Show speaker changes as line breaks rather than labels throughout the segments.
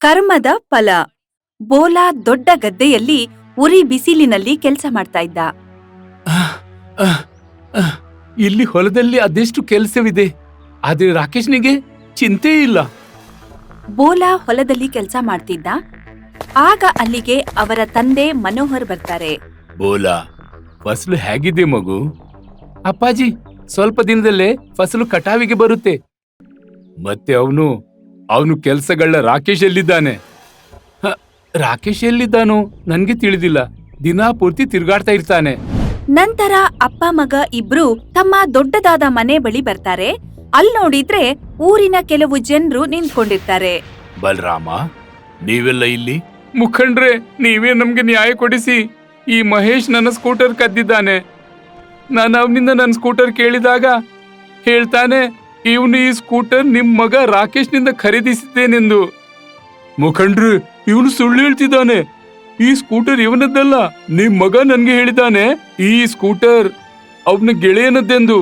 ಕರ್ಮದ ಫಲ. ಬೋಲಾ ದೊಡ್ಡ ಗದ್ದೆಯಲ್ಲಿ ಉರಿ ಬಿಸಿಲಿನಲ್ಲಿ ಕೆಲಸ ಮಾಡ್ತಾ ಇದ್ದ.
ಆಹ್, ಆಹ್, ಆಹ್. ಇಲ್ಲಿ ಹೊಲದಲ್ಲಿ ಅದೆಷ್ಟು ಕೆಲಸವಿದೆ, ಆದ್ರೆ ರಾಕೇಶ್ನಿಗೆ ಚಿಂತೆ ಇಲ್ಲ.
ಬೋಲಾ ಹೊಲದಲ್ಲಿ ಕೆಲಸ ಮಾಡ್ತಿದ್ದ. ಆಗ ಅಲ್ಲಿಗೆ ಅವರ ತಂದೆ ಮನೋಹರ್ ಬರ್ತಾರೆ.
ಬೋಲಾ, ಫಸಲು ಹೇಗಿದೆ ಮಗು? ಅಪ್ಪಾಜಿ, ಸ್ವಲ್ಪ ದಿನದಲ್ಲೇ ಫಸಲು ಕಟಾವಿಗೆ ಬರುತ್ತೆ. ಮತ್ತೆ ಅವನು ಕೆಲ್ಸಗಳ ರಾಕೇಶ್ ಎಲ್ಲಿದ್ದಾನೆ? ರಾಕೇಶ್ ಎಲ್ಲಿದ್ದಾನೋ ನನ್ಗೆ ತಿಳಿದಿಲ್ಲ. ದಿನಾ ಪೂರ್ತಿ ತಿರುಗಾಡ್ತಾ ಇರ್ತಾನೆ.
ನಂತರ ಅಪ್ಪ ಮಗ ಇಬ್ರು ತಮ್ಮ ದೊಡ್ಡದಾದ ಮನೆ ಬಳಿ ಬರ್ತಾರೆ. ಅಲ್ ನೋಡಿದ್ರೆ ಊರಿನ ಕೆಲವು ಜನರು ನಿಂತ್ಕೊಂಡಿರ್ತಾರೆ.
ಬಲರಾಮ, ನೀವೆಲ್ಲ ಇಲ್ಲಿ? ಮುಖಂಡ್ರೆ, ನೀವೇ ನಮ್ಗೆ ನ್ಯಾಯ ಕೊಡಿಸಿ. ಈ ಮಹೇಶ್ ನನ್ನ ಸ್ಕೂಟರ್ ಕದ್ದಿದ್ದಾನೆ. ನಾನು ಅವನಿಂದ ನನ್ನ ಸ್ಕೂಟರ್ ಕೇಳಿದಾಗ ಹೇಳ್ತಾನೆ, ಇವನು ಈ ಸ್ಕೂಟರ್ ನಿಮ್ ಮಗ ರಾಕೇಶ್ನಿಂದ ಖರೀದಿಸಿದ್ದೇನೆಂದು. ಮುಖಂಡ್ರೆ, ಇವನು ಸುಳ್ಳು ಹೇಳ್ತಿದ್ದಾನೆ. ಈ ಸ್ಕೂಟರ್ ಇವನದ್ದಲ್ಲ. ನಿಮ್ ಮಗ ನನ್ಗೆ ಹೇಳಿದಾನೆ ಈ ಸ್ಕೂಟರ್ ಅವನ ಗೆಳೆಯನದ್ದೆಂದು.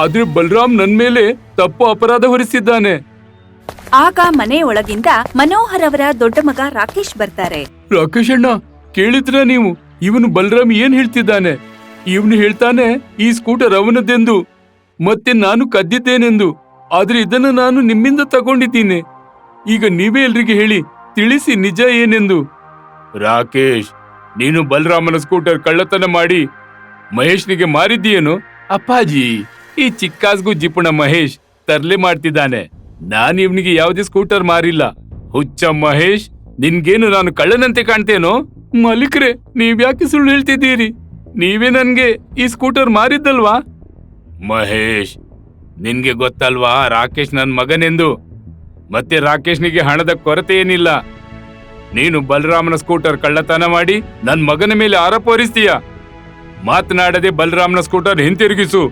ಆದ್ರೆ ಬಲರಾಮ್ ನನ್ ಮೇಲೆ ತಪ್ಪು ಅಪರಾಧ ಹೊರಿಸಿದ್ದಾನೆ.
ಆಗ ಮನೆಯೊಳಗಿಂದ ಮನೋಹರ್ ಅವರ ದೊಡ್ಡ ಮಗ ರಾಕೇಶ್ ಬರ್ತಾರೆ.
ರಾಕೇಶ್ ಅಣ್ಣ, ಕೇಳಿದ್ರ ನೀವು? ಇವನು ಬಲರಾಮ್ ಏನ್ ಹೇಳ್ತಿದ್ದಾನೆ? ಇವನು ಹೇಳ್ತಾನೆ ಈ ಸ್ಕೂಟರ್ ಅವನದ್ದೆಂದು, ಮತ್ತೆ ನಾನು ಕದ್ದಿದ್ದೇನೆಂದು. ಆದ್ರೆ ಇದನ್ನ ನಾನು ನಿಮ್ಮಿಂದ ತಗೊಂಡಿದ್ದೀನಿ. ಈಗ ನೀವೇ ಎಲ್ರಿಗೆ ಹೇಳಿ, ತಿಳಿಸಿ ನಿಜ ಏನೆಂದು. ರಾಕೇಶ್, ನೀನು ಬಲರಾಮನ ಸ್ಕೂಟರ್ ಕಳ್ಳತನ ಮಾಡಿ ಮಹೇಶ್ನಿಗೆ ಮಾರಿದ್ದೀಯೇನು? ಅಪ್ಪಾಜಿ, ಈ ಚಿಕ್ಕಾಸ್ಗೂ ಜಿಪುಣ ಮಹೇಶ್ ತರ್ಲೆ ಮಾಡ್ತಿದ್ದಾನೆ. ನಾನು ಇವನಿಗೆ ಯಾವುದೇ ಸ್ಕೂಟರ್ ಮಾರಿಲ್ಲ. ಹುಚ್ಚ ಮಹೇಶ್, ನಿನ್ಗೇನು ನಾನು ಕಳ್ಳನಂತೆ ಕಾಣ್ತೇನೋ? ಮಾಲೀಕ್ರೆ, ನೀವ್ಯಾಕೆ ಸುಳ್ಳು ಹೇಳ್ತಿದ್ದೀರಿ? ನೀವೇ ನನ್ಗೆ ಈ ಸ್ಕೂಟರ್ ಮಾರಿದ್ದಲ್ವಾ? ಮಹೇಶ್, ನಿನ್ಗೆ ಗೊತ್ತಲ್ವಾ ರಾಕೇಶ್ ನನ್ ಮಗನೆಂದು. ಮತ್ತೆ ರಾಕೇಶ್ನಿಗೆ ಹಣದ ಕೊರತೆ ಏನಿಲ್ಲ. ನೀನು ಬಲರಾಮನ ಸ್ಕೂಟರ್ ಕಳ್ಳತನ ಮಾಡಿ ನನ್ ಮಗನ ಮೇಲೆ ಆರೋಪ ಹೊರಿಸ್ತೀಯ. ಮಾತನಾಡದೆ ಬಲರಾಮನ ಸ್ಕೂಟರ್ ಹಿಂತಿರುಗಿಸು.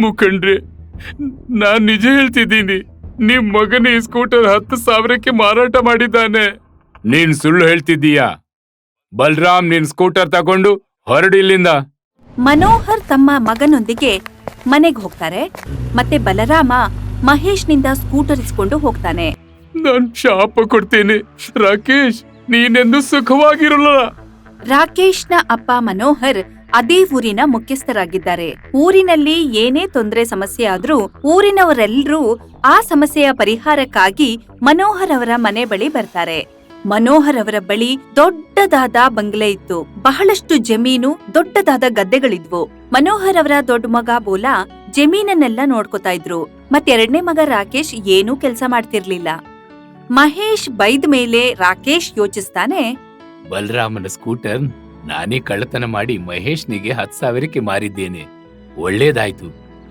ಮುಖಂಡ್ರೆ, ನಾನ್ ನಿಜ ಹೇಳ್ತಿದ್ದೀನಿ. ನಿಮ್ ಮಗನ ಈ ಸ್ಕೂಟರ್ 10,000ಕ್ಕೆ ಮಾರಾಟ ಮಾಡಿದ್ದಾನೆ. ನೀನ್ ಸುಳ್ಳು ಹೇಳ್ತಿದ್ದೀಯಾ? ಬಲರಾಮ್, ನಿನ್ ಸ್ಕೂಟರ್ ತಗೊಂಡು ಹೊರಡು ಇಲ್ಲಿಂದ.
ಮನೋಹರ್ ತಮ್ಮ ಮಗನೊಂದಿಗೆ ಮನೆಗೆ ಹೋಗ್ತಾರೆ. ಮತ್ತೆ ಬಲರಾಮ ಮಹೇಶ್ನಿಂದ ಸ್ಕೂಟರ್ ಇಸ್ಕೊಂಡು ಹೋಗ್ತಾನೆ.
ನಾನ್ ಶಾಪ ಕೊಡ್ತೇನೆ, ರಾಕೇಶ್, ನೀನೆಂದು ಸುಖವಾಗಿರಲ್ಲ.
ರಾಕೇಶ್ನ ಅಪ್ಪ ಮನೋಹರ್ ಅದೇ ಊರಿನ ಮುಖ್ಯಸ್ಥರಾಗಿದ್ದಾರೆ. ಊರಿನಲ್ಲಿ ಏನೇ ತೊಂದರೆ ಸಮಸ್ಯೆ ಆದ್ರೂ ಊರಿನವರೆಲ್ಲರೂ ಆ ಸಮಸ್ಯೆಯ ಪರಿಹಾರಕ್ಕಾಗಿ ಮನೋಹರ್ ಅವರ ಮನೆ ಬಳಿ ಬರ್ತಾರೆ. ಮನೋಹರ್ ಅವರ ಬಳಿ ದೊಡ್ಡದಾದ ಬಂಗ್ಲೆ ಇತ್ತು. ಬಹಳಷ್ಟು ಜಮೀನು, ದೊಡ್ಡದಾದ ಗದ್ದೆಗಳಿದ್ವು. ಮನೋಹರ್ ಅವರ ದೊಡ್ಡ ಮಗ ಬೋಲಾ ಜಮೀನನ್ನೆಲ್ಲ ನೋಡ್ಕೊತಾ ಇದ್ರು. ಮತ್ತೆರಡನೇ ಮಗ ರಾಕೇಶ್ ಏನೂ ಕೆಲ್ಸ ಮಾಡ್ತಿರ್ಲಿಲ್ಲ. ಮಹೇಶ್ ಬೈದ ಮೇಲೆ ರಾಕೇಶ್ ಯೋಚಿಸ್ತಾನೆ,
ಬಲರಾಮನ ಸ್ಕೂಟರ್ ನಾನೇ ಕಳ್ಳತನ ಮಾಡಿ ಮಹೇಶ್ನಿಗೆ 10,000ಕ್ಕೆ ಮಾರಿದ್ದೇನೆ. ಒಳ್ಳೇದಾಯ್ತು.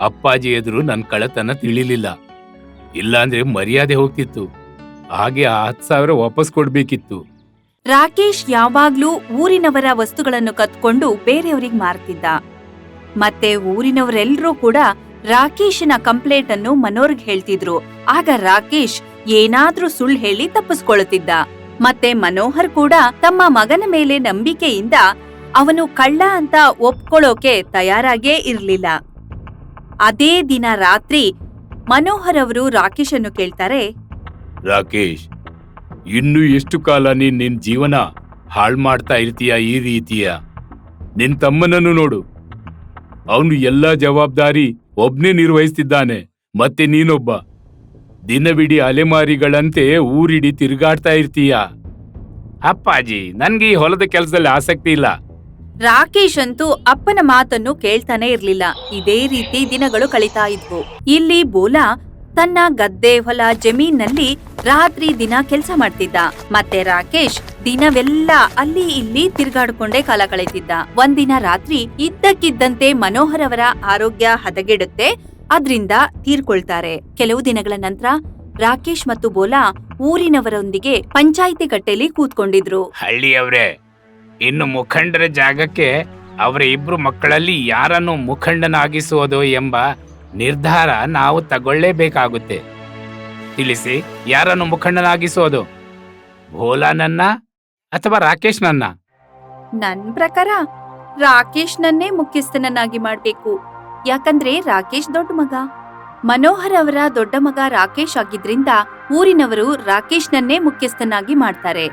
ಅಪ್ಪಾಜಿ ಎದುರು ನನ್ ಕಳ್ಳತನ ತಿಳಿಲಿಲ್ಲ. ಇಲ್ಲಾಂದ್ರೆ ಮರ್ಯಾದೆ ಹೋಗ್ತಿತ್ತು. ಹಾಗೆ ಆ 10,000 ವಾಪಸ್ ಕೊಡ್ಬೇಕಿತ್ತು.
ರಾಕೇಶ್ ಯಾವಾಗ್ಲೂ ಊರಿನವರ ವಸ್ತುಗಳನ್ನು ಕತ್ಕೊಂಡು ಬೇರೆಯವರಿಗೆ ಮಾರ್ತಿದ್ದ. ಮತ್ತೆ ಊರಿನವರೆಲ್ಲರೂ ಕೂಡ ರಾಕೇಶನ ಕಂಪ್ಲೇಂಟ್ ಅನ್ನು ಮನೋರ್ಗ್ ಹೇಳ್ತಿದ್ರು. ಆಗ ರಾಕೇಶ್ ಏನಾದ್ರೂ ಸುಳ್ಳು ಹೇಳಿ ತಪ್ಪಿಸ್ಕೊಳ್ತಿದ್ದ. ಮತ್ತೆ ಮನೋಹರ್ ಕೂಡ ತಮ್ಮ ಮಗನ ಮೇಲೆ ನಂಬಿಕೆಯಿಂದ ಅವನು ಕಳ್ಳ ಅಂತ ಒಪ್ಕೊಳ್ಳೋಕೆ ತಯಾರಾಗೇ ಇರ್ಲಿಲ್ಲ. ಅದೇ ದಿನ ರಾತ್ರಿ ಮನೋಹರ್ ಅವರು ರಾಕೇಶ್ ಅನ್ನು ಕೇಳ್ತಾರೆ,
ರಾಕೇಶ್, ಇನ್ನು ಎಷ್ಟು ಕಾಲ ನೀನ್ ನಿನ್ ಜೀವನ ಹಾಳ್ ಮಾಡ್ತಾ ಇರ್ತೀಯ ಈ ರೀತಿಯ? ನಿನ್ ತಮ್ಮನನ್ನು ನೋಡು, ಅವನು ಎಲ್ಲಾ ಜವಾಬ್ದಾರಿ ಒಬ್ನೇ ನಿರ್ವಹಿಸ್ತಿದ್ದಾನೆ. ಮತ್ತೆ ನೀನೊಬ್ಬ ದಿನವಿಡೀ ಅಲೆಮಾರಿಗಳಂತೆ ಊರಿಡಿ ತಿರುಗಾಡ್ತಾ ಇರ್ತೀಯ. ಅಪ್ಪಾಜಿ, ನನ್ಗೆ ಈ ಹೊಲದ ಕೆಲಸದಲ್ಲಿ ಆಸಕ್ತಿ ಇಲ್ಲ.
ರಾಕೇಶ್ ಅಂತೂ ಅಪ್ಪನ ಮಾತನ್ನು ಕೇಳ್ತಾನೆ ಇರ್ಲಿಲ್ಲ. ಇದೇ ರೀತಿ ದಿನಗಳು ಕಳೀತಾ ಇದ್ವು. ಇಲ್ಲಿ ಬೋಲಾ ತನ್ನ ಗದ್ದೆ, ಹೊಲ, ಜಮೀನಲ್ಲಿ ರಾತ್ರಿ ದಿನ ಕೆಲಸ ಮಾಡ್ತಿದ್ದ. ಮತ್ತೆ ರಾಕೇಶ್ ದಿನವೆಲ್ಲ ಅಲ್ಲಿ ಇಲ್ಲಿ ತಿರ್ಗಾಡ್ಕೊಂಡೇ ಕಾಲ ಕಳೀತಿದ್ದ. ಒಂದಿನ ರಾತ್ರಿ ಇದ್ದಕ್ಕಿದ್ದಂತೆ ಮನೋಹರ್ ಅವರ ಆರೋಗ್ಯ ಹದಗೆಡುತ್ತೆ. ಅದ್ರಿಂದ ತೀರ್ಕೊಳ್ತಾರೆ. ಕೆಲವು ದಿನಗಳ ನಂತರ ರಾಕೇಶ್ ಮತ್ತು ಬೋಲಾ ಊರಿನವರೊಂದಿಗೆ ಪಂಚಾಯಿತಿ ಕಟ್ಟೆಯಲ್ಲಿ ಕೂತ್ಕೊಂಡಿದ್ರು.
ಹಳ್ಳಿಯವ್ರೆ, ಇನ್ನು ಮುಖಂಡರ ಜಾಗಕ್ಕೆ ಅವರ ಇಬ್ರು ಮಕ್ಕಳಲ್ಲಿ ಯಾರನ್ನು ಮುಖಂಡನಾಗಿಸುವುದು ಎಂಬ ನಿರ್ಧಾರ ನಾವು ತಗೊಳ್ಳೇಬೇಕಾಗುತ್ತೆ. ತಿಳಿಸಿ, ಯಾರನ್ನು ಮುಖಂಡನಾಗಿಸೋದು? ಭೋಲಾನನ್ನ ಅಥವಾ ರಾಕೇಶ್ನನ್ನ?
ನನ್ ಪ್ರಕಾರ ರಾಕೇಶ್ ನನ್ನೇ ಮುಖ್ಯಸ್ಥನನ್ನಾಗಿ ಮಾಡ್ಬೇಕು. ಯಾಕಂದ್ರೆ ರಾಕೇಶ್ ದೊಡ್ಡ ಮಗ. ಮನೋಹರ್ ಅವರ ದೊಡ್ಡ ಮಗ ರಾಕೇಶ್ ಆಗಿದ್ರಿಂದ ಊರಿನವರು ರಾಕೇಶ್ನನ್ನೇ ಮುಖ್ಯಸ್ಥನಾಗಿ ಮಾಡ್ತಾರೆ.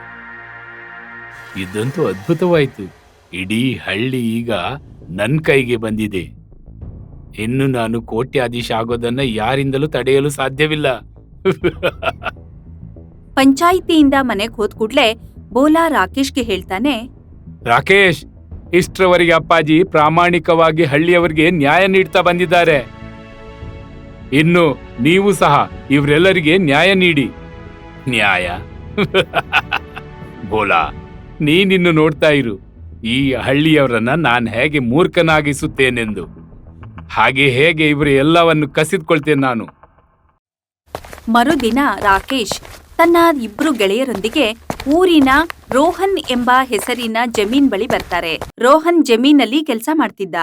ಇದಂತೂ ಅದ್ಭುತವಾಯ್ತು. ಇಡೀ ಹಳ್ಳಿ ಈಗ ನನ್ ಕೈಗೆ ಬಂದಿದೆ. ಇನ್ನು ನಾನು ಕೋಟ್ಯಾಧೀಶ ಆಗೋದನ್ನ ಯಾರಿಂದಲೂ ತಡೆಯಲು ಸಾಧ್ಯವಿಲ್ಲ.
ಪಂಚಾಯಿತಿಯಿಂದ ಮನೆಗ್ ಹೋದ್ ಕೂಡ್ಲೆ ಬೋಲಾ ರಾಕೇಶ್ಗೆ ಹೇಳ್ತಾನೆ,
ರಾಕೇಶ್, ಇಷ್ಟರವರೆಗೆ ಅಪ್ಪಾಜಿ ಪ್ರಾಮಾಣಿಕವಾಗಿ ಹಳ್ಳಿಯವರಿಗೆ ನ್ಯಾಯ ನೀಡ್ತಾ ಬಂದಿದ್ದಾರೆ. ಇನ್ನು ನೀವು ಸಹ ಇವರೆಲ್ಲರಿಗೆ ನ್ಯಾಯ ನೀಡಿ. ನ್ಯಾಯ? ಬೋಲಾ, ನೀನಿನ್ನು ನೋಡ್ತಾ ಇರು, ಈ ಹಳ್ಳಿಯವರನ್ನ ನಾನು ಹೇಗೆ ಮೂರ್ಖನಾಗಿಸುತ್ತೇನೆಂದು. ಹಾಗೆ ಹೇಗೆ ಇವರು ಎಲ್ಲವನ್ನು ಕಸಿದ್ಕೊಳ್ತೇನೆ ನಾನು.
ಮರುದಿನ ರಾಕೇಶ್ ತನ್ನ ಇಬ್ರು ಗೆಳೆಯರೊಂದಿಗೆ ಊರಿನ ರೋಹನ್ ಎಂಬ ಹೆಸರಿನ ಜಮೀನ್ ಬಳಿ ಬರ್ತಾರೆ. ರೋಹನ್ ಜಮೀನಲ್ಲಿ ಕೆಲಸ ಮಾಡ್ತಿದ್ದ.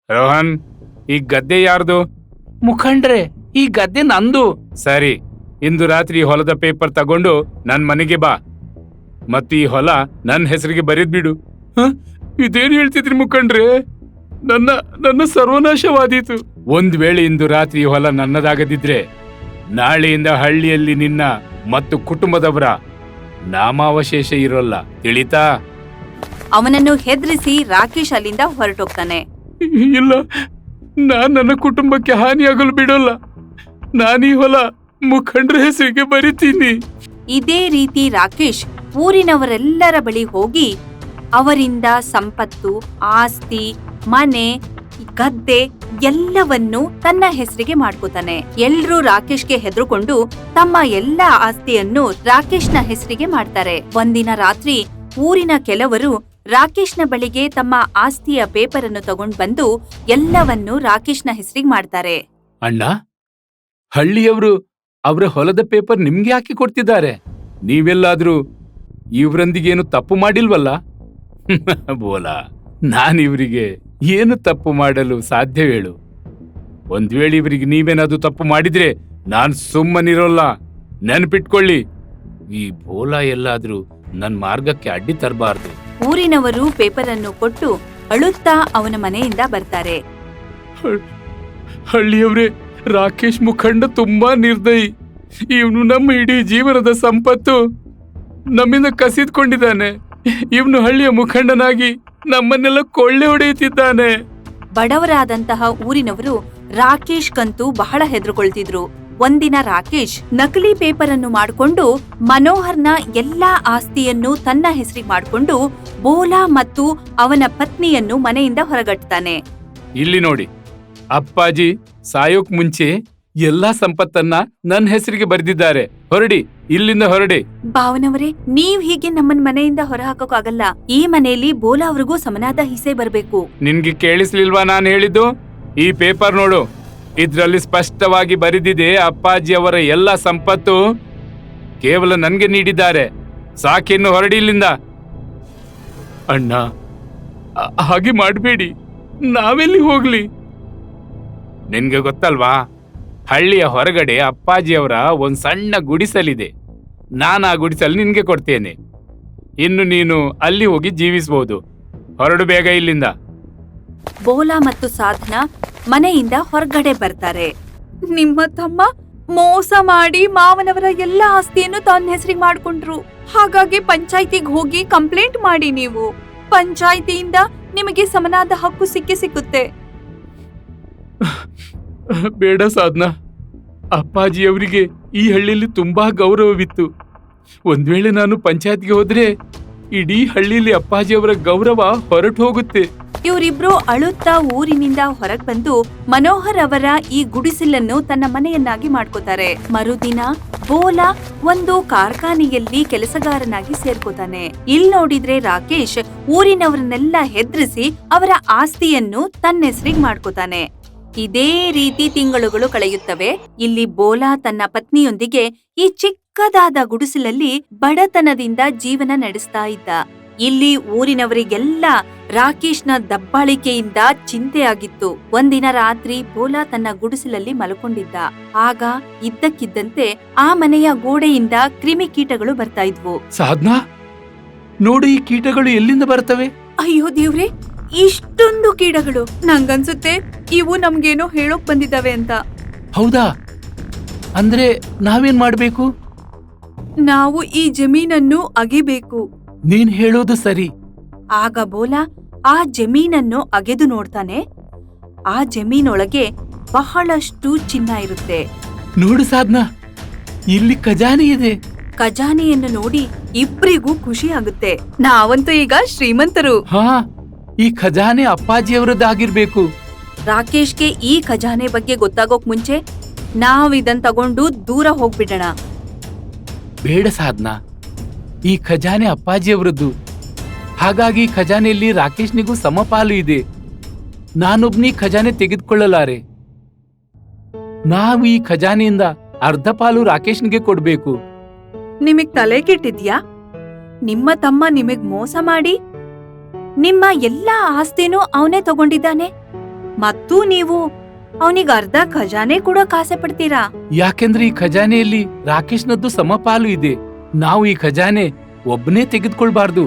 ರೋಹನ್, ಈ ಗದ್ದೆ ಯಾರ್ದು? ಮುಖಂಡ್ರೆ, ಈ ಗದ್ದೆ ನಂದು. ಸರಿ, ಇಂದು ರಾತ್ರಿ ಹೊಲದ ಪೇಪರ್ ತಗೊಂಡು ನನ್ ಮನೆಗೆ ಬಾ, ಮತ್ತು ಈ ಹೊಲ ನನ್ನ ಹೆಸರಿಗೆ ಬರೆದ್ಬಿಡು. ಇದೇನು ಹೇಳ್ತಿದ್ರಿ ಮುಖಂಡ್ರೆ? ನನ್ನ ಸರ್ವನಾಶವಾದೀತು. ಒಂದ್ ವೇಳೆ ಇಂದು ರಾತ್ರಿ ಹೊಲ ನನ್ನದಾಗದಿದ್ರೆ ನಾಳೆಯಿಂದ ಹಳ್ಳಿಯಲ್ಲಿ ನಿನ್ನ ಮತ್ತು ಕುಟುಂಬದವರ ನಾಮಾವಶೇಷ ಇರೋಲ್ಲ, ತಿಳಿತಾ?
ಅವನನ್ನು ಹೆದರಿಸಿ ರಾಕೇಶ್ ಅಲ್ಲಿಂದ ಹೊರಟೋಗ್ತಾನೆ.
ಇಲ್ಲ, ನಾನ್ ನನ್ನ ಕುಟುಂಬಕ್ಕೆ ಹಾನಿಯಾಗಲು ಬಿಡೋಲ್ಲ. ನಾನೀ ಹೊಲ ಮುಖಂಡ್ರ ಹೆಸರಿಗೆ ಬರಿತೀನಿ.
ಇದೇ ರೀತಿ ರಾಕೇಶ್ ಊರಿನವರೆಲ್ಲರ ಬಳಿ ಹೋಗಿ ಅವರಿಂದ ಸಂಪತ್ತು, ಆಸ್ತಿ, ಮನೆ, ಗದ್ದೆ ಎಲ್ಲವನ್ನೂ ತನ್ನ ಹೆಸರಿಗೆ ಮಾಡ್ಕೋತಾನೆ. ಎಲ್ರೂ ರಾಕೇಶ್ಗೆ ಹೆದರ್ಕೊಂಡು ತಮ್ಮ ಎಲ್ಲಾ ಆಸ್ತಿಯನ್ನು ರಾಕೇಶ್ನ ಹೆಸರಿಗೆ ಮಾಡ್ತಾರೆ. ಒಂದಿನ ರಾತ್ರಿ ಊರಿನ ಕೆಲವರು ರಾಕೇಶ್ನ ಬಳಿಗೆ ತಮ್ಮ ಆಸ್ತಿಯ ಪೇಪರ್ ಅನ್ನು ತಗೊಂಡ್ ಬಂದು ಎಲ್ಲವನ್ನೂ ರಾಕೇಶ್ನ ಹೆಸರಿಗೆ ಮಾಡ್ತಾರೆ.
ಅಣ್ಣ, ಹಳ್ಳಿಯವರು ಅವರ ಹೊಲದ ಪೇಪರ್ ನಿಮ್ಗೆ ಹಾಕಿ ಕೊಡ್ತಿದ್ದಾರೆ. ನೀವೆಲ್ಲಾದ್ರೂ ಇವ್ರೊಂದಿಗೇನು ತಪ್ಪು ಮಾಡಿಲ್ವಲ್ಲ? ಬೋಲಾ, ನಾನಿವರಿಗೆ ಏನು ತಪ್ಪು ಮಾಡಲು ಸಾಧ್ಯ ಹೇಳು? ಒಂದ್ ವೇಳೆ ಇವರಿಗೆ ನೀವೇನಾದ್ರೂ ತಪ್ಪು ಮಾಡಿದ್ರೆ ನಾನ್ ಸುಮ್ಮನಿರೋಲ್ಲ, ನೆನ್ಪಿಟ್ಕೊಳ್ಳಿ. ಈ ಬೋಲಾ ಎಲ್ಲಾದ್ರೂ ನನ್ ಮಾರ್ಗಕ್ಕೆ ಅಡ್ಡಿ ತರಬಾರ್ದು.
ಊರಿನವರು ಪೇಪರ್ ಅನ್ನು ಕೊಟ್ಟು ಅಳುತ್ತಾ ಅವನ ಮನೆಯಿಂದ ಬರ್ತಾರೆ.
ಹಳ್ಳಿಯವರೇ, ರಾಕೇಶ್ ಮುಖಂಡ ತುಂಬಾ ನಿರ್ದಯಿ. ಇವನು ನಮ್ಮ ಇಡೀ ಜೀವನದ ಸಂಪತ್ತು ನಮ್ಮಿಂದ ಕಸಿದ್ಕೊಂಡಿದ್ದಾನೆ. ಇವನು ಹಳ್ಳಿಯ ಮುಖಂಡನಾಗಿ ನಮ್ಮನ್ನೆಲ್ಲ ಕೊಳ್ಳೆ ಹೊಡೆಯುತ್ತಿದ್ದಾನೆ.
ಬಡವರಾದಂತಹ ಊರಿನವರು ರಾಕೇಶ್ ಕಂತೂ ಬಹಳ ಹೆದರ್ಕೊಳ್ತಿದ್ರು. ಒಂದಿನ ರಾಕೇಶ್ ನಕಲಿ ಪೇಪರ್ ಅನ್ನು ಮಾಡಿಕೊಂಡು ಮನೋಹರ್ನ ಎಲ್ಲಾ ಆಸ್ತಿಯನ್ನು ತನ್ನ ಹೆಸರಿಗೆ ಮಾಡಿಕೊಂಡು ಬೋಲಾ ಮತ್ತು ಅವನ ಪತ್ನಿಯನ್ನು ಮನೆಯಿಂದ ಹೊರಗಟ್ತಾನೆ.
ಇಲ್ಲಿ ನೋಡಿ, ಅಪ್ಪಾಜಿ ಸಾಯೋಕ್ ಮುಂಚೆ ಎಲ್ಲಾ ಸಂಪತ್ತನ್ನ ನನ್ನ ಹೆಸರಿಗೆ ಬರೆದಿದ್ದಾರೆ. ಹೊರಡಿ, ಇಲ್ಲಿಂದ ಹೊರಡಿ.
ಭಾವನವರೇ, ನೀವ್ ಹೀಗೆ ನಮ್ಮನ್ ಮನೆಯಿಂದ ಹೊರ ಹಾಕೋಕಾಗಲ್ಲ. ಈ ಮನೆಯಲ್ಲಿ ಬೋಲಾ ಅವ್ರಿಗೂ ಸಮನಾದ ಹಿಸ್ಸೆ ಬರ್ಬೇಕು.
ನಿನ್ಗೆ ಕೇಳಿಸ್ಲಿಲ್ವಾ ನಾನು ಹೇಳಿದ್ದು? ಈ ಪೇಪರ್ ನೋಡು, ಇದ್ರಲ್ಲಿ ಸ್ಪಷ್ಟವಾಗಿ ಬರೆದಿದೆ, ಅಪ್ಪಾಜಿ ಅವರ ಎಲ್ಲಾ ಸಂಪತ್ತು ಕೇವಲ ನನ್ಗೆ ನೀಡಿದ್ದಾರೆ. ಸಾಕಿನ್ನು ಹೊರಡಿ ಇಲ್ಲಿಂದ. ಅಣ್ಣ, ಹಾಗೆ ಮಾಡಬೇಡಿ. ನಾವೆಲ್ಲಿ ಹೋಗ್ಲಿ? ನಿನ್ಗೆ ಗೊತ್ತಲ್ವಾ, ಹಳ್ಳಿಯ ಹೊರಗಡೆ ಅಪ್ಪಾಜಿಯವರ ಒಂದ್ ಸಣ್ಣ ಗುಡಿಸಲಿದೆ. ನಾನು ಆ ಗುಡಿಸಲು ನಿನ್ಗೆ ಕೊಡ್ತೇನೆ. ಇನ್ನು ನೀನು ಅಲ್ಲಿ ಹೋಗಿ ಜೀವಿಸಬಹುದು. ಹೊರಡು ಬೇಗ ಇಲ್ಲಿಂದ.
ಬೋಲಾ ಮತ್ತು ಸಾಧನಾ ಮನೆಯಿಂದ ಹೊರಗಡೆ ಬರ್ತಾರೆ. ನಿಮ್ಮ ತಮ್ಮ ಮೋಸ ಮಾಡಿ ಮಾವನವರ ಎಲ್ಲಾ ಆಸ್ತಿಯನ್ನು ತನ್ನ ಹೆಸರಿಗೆ ಮಾಡ್ಕೊಂಡ್ರು. ಹಾಗಾಗಿ ಪಂಚಾಯ್ತಿಗೆ ಹೋಗಿ ಕಂಪ್ಲೇಂಟ್ ಮಾಡಿ. ನೀವು ಪಂಚಾಯ್ತಿಯಿಂದ ನಿಮಗೆ ಸಮನಾದ ಹಕ್ಕು ಸಿಕ್ಕುತ್ತೆ.
ಬೇಡ ಸಾಧನಾ, ಅಪ್ಪಾಜಿಯವರಿಗೆ ಈ ಹಳ್ಳಿಯಲ್ಲಿ ತುಂಬಾ ಗೌರವವಿತ್ತು. ಒಂದ್ ವೇಳೆ ನಾನು ಪಂಚಾಯತ್ಗೆ ಹೋದ್ರೆ ಇಡೀ ಹಳ್ಳಿಯಲ್ಲಿ ಅಪ್ಪಾಜಿಯವರ ಗೌರವ ಹೊರಟು ಹೋಗುತ್ತೆ.
ಇವರಿಬ್ರು ಅಳುತ್ತಾ ಊರಿನಿಂದ ಹೊರಗ್ ಬಂದು ಮನೋಹರ್ ಅವರ ಈ ಗುಡಿಸಲನ್ನು ತನ್ನ ಮನೆಯನ್ನಾಗಿ ಮಾಡ್ಕೋತಾರೆ. ಮರುದಿನ ಬೋಲಾ ಒಂದು ಕಾರ್ಖಾನೆಯಲ್ಲಿ ಕೆಲಸಗಾರನಾಗಿ ಸೇರ್ಕೋತಾನೆ. ಇಲ್ ನೋಡಿದ್ರೆ ರಾಕೇಶ್ ಊರಿನವರನ್ನೆಲ್ಲ ಹೆದರಿಸಿ ಅವರ ಆಸ್ತಿಯನ್ನು ತನ್ನ ಹೆಸರಿಗೆ ಮಾಡ್ಕೋತಾನೆ. ಇದೇ ರೀತಿ ತಿಂಗಳುಗಳು ಕಳೆಯುತ್ತವೆ. ಇಲ್ಲಿ ಬೋಲಾ ತನ್ನ ಪತ್ನಿಯೊಂದಿಗೆ ಈ ಚಿಕ್ಕದಾದ ಗುಡಿಸಲಲ್ಲಿ ಬಡತನದಿಂದ ಜೀವನ ನಡೆಸ್ತಾ ಇದ್ದ. ಇಲ್ಲಿ ಊರಿನವರಿಗೆಲ್ಲ ರಾಕೇಶ್ನ ದಬ್ಬಾಳಿಕೆಯಿಂದ ಚಿಂತೆಯಾಗಿತ್ತು. ಒಂದಿನ ರಾತ್ರಿ ಬೋಲಾ ತನ್ನ ಗುಡಿಸಲಲ್ಲಿ ಮಲ್ಕೊಂಡಿದ್ದ. ಆಗ ಇದ್ದಕ್ಕಿದ್ದಂತೆ ಆ ಮನೆಯ ಗೋಡೆಯಿಂದ ಕ್ರಿಮಿಕೀಟಗಳು ಬರ್ತಾ ಇದ್ವು.
ಸಾಧನಾ, ನೋಡು, ಈ ಕೀಟಗಳು ಎಲ್ಲಿಂದ ಬರ್ತವೆ?
ಅಯ್ಯೋ ದೇವ್ರೆ, ಇಷ್ಟೊಂದು ಕೀಟಗಳು! ನಂಗನ್ಸುತ್ತೆ ಇವು ನಮ್ಗೇನೋ ಹೇಳೋಕ್ ಬಂದಿದ್ದಾವೆ ಅಂತ.
ಹೌದಾ? ಅಂದ್ರೆ ನಾವೇನ್ ಮಾಡ್ಬೇಕು?
ನಾವು ಈ ಜಮೀನನ್ನು ಅಗಿಬೇಕು.
ನೀನ್ ಹೇಳೋದು ಸರಿ.
ಆಗ ಬೋಲಾ ಆ ಜಮೀನನ್ನು ಅಗೆದು ನೋಡ್ತಾನೆ. ಆ ಜಮೀನೊಳಗೆ ಬಹಳಷ್ಟು ಚಿನ್ನ ಇರುತ್ತೆ.
ನೋಡು ಸಾಧ್ನಾ, ಇಲ್ಲಿ ಖಜಾನೆ ಇದೆ.
ಖಜಾನೆಯನ್ನು ನೋಡಿ ಇಬ್ರಿಗೂ ಖುಷಿ ಆಗುತ್ತೆ. ನಾವಂತೂ ಈಗ ಶ್ರೀಮಂತರು.
ಹಾ, ಈ ಖಜಾನೆ ಅಪ್ಪಾಜಿಯವರದ್ದಾಗಿರ್ಬೇಕು.
ರಾಕೇಶ್ಗೆ ಈ ಖಜಾನೆ ಬಗ್ಗೆ ಗೊತ್ತಾಗೋಕ್ ಮುಂಚೆ ನಾವಿದನ್ ತಗೊಂಡು ದೂರ ಹೋಗ್ಬಿಡೋಣ.
ಬೇಡ ಸಾಧ್ನಾ, ಈ ಖಜಾನೆ ಅಪ್ಪಾಜಿಯವರದ್ದು. ಹಾಗಾಗಿ ಖಜಾನೆಯಲ್ಲಿ ರಾಕೇಶ್ನಿಗೂ ಸಮಪಾಲು ಇದೆ. ನಾನೊಬ್ನಿ ಖಜಾನೆ ತೆಗೆದುಕೊಳ್ಳಲಾರೆ. ನಾವು ಈ ಖಜಾನೆಯಿಂದ ಅರ್ಧ ಪಾಲು ರಾಕೇಶ್ನಿಗೆ ಕೊಡ್ಬೇಕು.
ನಿಮಗ್ ತಲೆ ಕೆಟ್ಟಿದ್ಯಾ? ನಿಮ್ಮ ತಮ್ಮ ನಿಮಗ್ ಮೋಸ ಮಾಡಿ ನಿಮ್ಮ ಎಲ್ಲಾ ಆಸ್ತಿನೂ ಅವನೇ ತಗೊಂಡಿದ್ದಾನೆ. ಮತ್ತೂ ನೀವು ಅವನಿಗೆ ಅರ್ಧ ಖಜಾನೆ ಕೂಡ ಕಾಸೆ ಪಡ್ತೀರಾ?
ಯಾಕೆಂದ್ರೆ ಈ ಖಜಾನೆಯಲ್ಲಿ ರಾಕೇಶ್ನದ್ದು ಸಮಪಾಲು ಇದೆ. ನಾವು ಈ ಖಜಾನೆ ಒಬ್ಬನೇ ತೆಗೆದುಕೊಳ್ಬಾರ್ದು.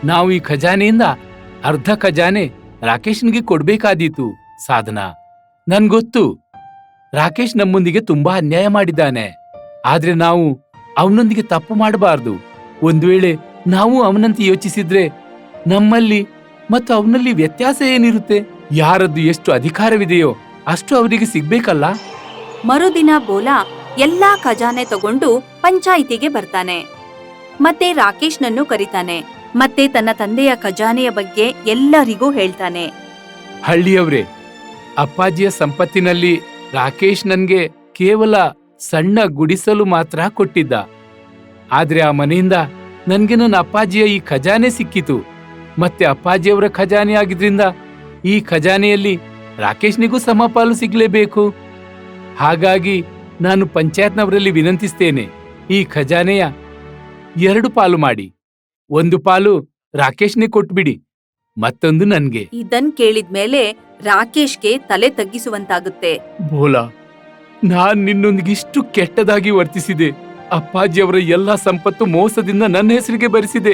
ನಾವು ಈ ಖಜಾನೆಯಿಂದ ಅರ್ಧ ಖಜಾನೆ ರಾಕೇಶ್ನಿಗೆ ಕೊಡ್ಬೇಕಾದೀತು. ಸಾಧನಾ, ನನ್ಗೊತ್ತು ರಾಕೇಶ್ ನಮ್ಮೊಂದಿಗೆ ತುಂಬಾ ಅನ್ಯಾಯ ಮಾಡಿದ್ದಾನೆ. ಆದ್ರೆ ನಾವು ಅವನೊಂದಿಗೆ ತಪ್ಪು ಮಾಡಬಾರ್ದು. ಒಂದ್ ವೇಳೆ ನಾವು ಅವನಂತೆ ಯೋಚಿಸಿದ್ರೆ ನಮ್ಮಲ್ಲಿ ಮತ್ತು ಅವನಲ್ಲಿ ವ್ಯತ್ಯಾಸ ಏನಿರುತ್ತೆ? ಯಾರದ್ದು ಎಷ್ಟು ಅಧಿಕಾರವಿದೆಯೋ ಅಷ್ಟು ಅವರಿಗೆ ಸಿಗ್ಬೇಕಲ್ಲ.
ಮರುದಿನ ಬೋಲಾ ಎಲ್ಲಾ ಖಜಾನೆ ತಗೊಂಡು ಪಂಚಾಯಿತಿಗೆ ಬರ್ತಾನೆ. ಮತ್ತೆ ರಾಕೇಶ್ನನ್ನು ಕರೀತಾನೆ. ಮತ್ತೆ ತನ್ನ ತಂದೆಯ ಖಜಾನೆಯ ಬಗ್ಗೆ ಎಲ್ಲರಿಗೂ ಹೇಳ್ತಾನೆ.
ಹಳ್ಳಿಯವ್ರೆ, ಅಪ್ಪಾಜಿಯ ಸಂಪತ್ತಿನಲ್ಲಿ ರಾಕೇಶ್ ನನ್ಗೆ ಕೇವಲ ಸಣ್ಣ ಗುಡಿಸಲು ಮಾತ್ರ ಕೊಟ್ಟಿದ್ದ. ಆದ್ರೆ ಆ ಮನೆಯಿಂದ ನನ್ಗೆ ನನ್ನ ಅಪ್ಪಾಜಿಯ ಈ ಖಜಾನೆ ಸಿಕ್ಕಿತು. ಮತ್ತೆ ಅಪ್ಪಾಜಿಯವರ ಖಜಾನೆ ಆಗಿದ್ರಿಂದ ಈ ಖಜಾನೆಯಲ್ಲಿ ರಾಕೇಶ್ನಿಗೂ ಸಮಪಾಲು ಸಿಗ್ಲೇಬೇಕು. ಹಾಗಾಗಿ ನಾನು ಪಂಚಾಯತ್ನವರಲ್ಲಿ ವಿನಂತಿಸ್ತೇನೆ, ಈ ಖಜಾನೆಯ 2 ಪಾಲು ಮಾಡಿ. 1 ಪಾಲು ರಾಕೇಶ್ನೇ ಕೊಟ್ಬಿಡಿ, ಮತ್ತೊಂದು ನನ್ಗೆ.
ಇದನ್ ಕೇಳಿದ್ಮೇಲೆ ರಾಕೇಶ್ಗೆ ತಲೆ ತಗ್ಗಿಸುವಂತಾಗುತ್ತೆ.
ಬೋಲಾ, ನಾನ್ ನಿನ್ನೊಂದಿಗಿಷ್ಟು ಕೆಟ್ಟದಾಗಿ ವರ್ತಿಸಿದೆ. ಅಪ್ಪಾಜಿಯವರ ಎಲ್ಲಾ ಸಂಪತ್ತು ಮೋಸದಿಂದ ನನ್ನ ಹೆಸರಿಗೆ ಬರೆಸಿದೆ.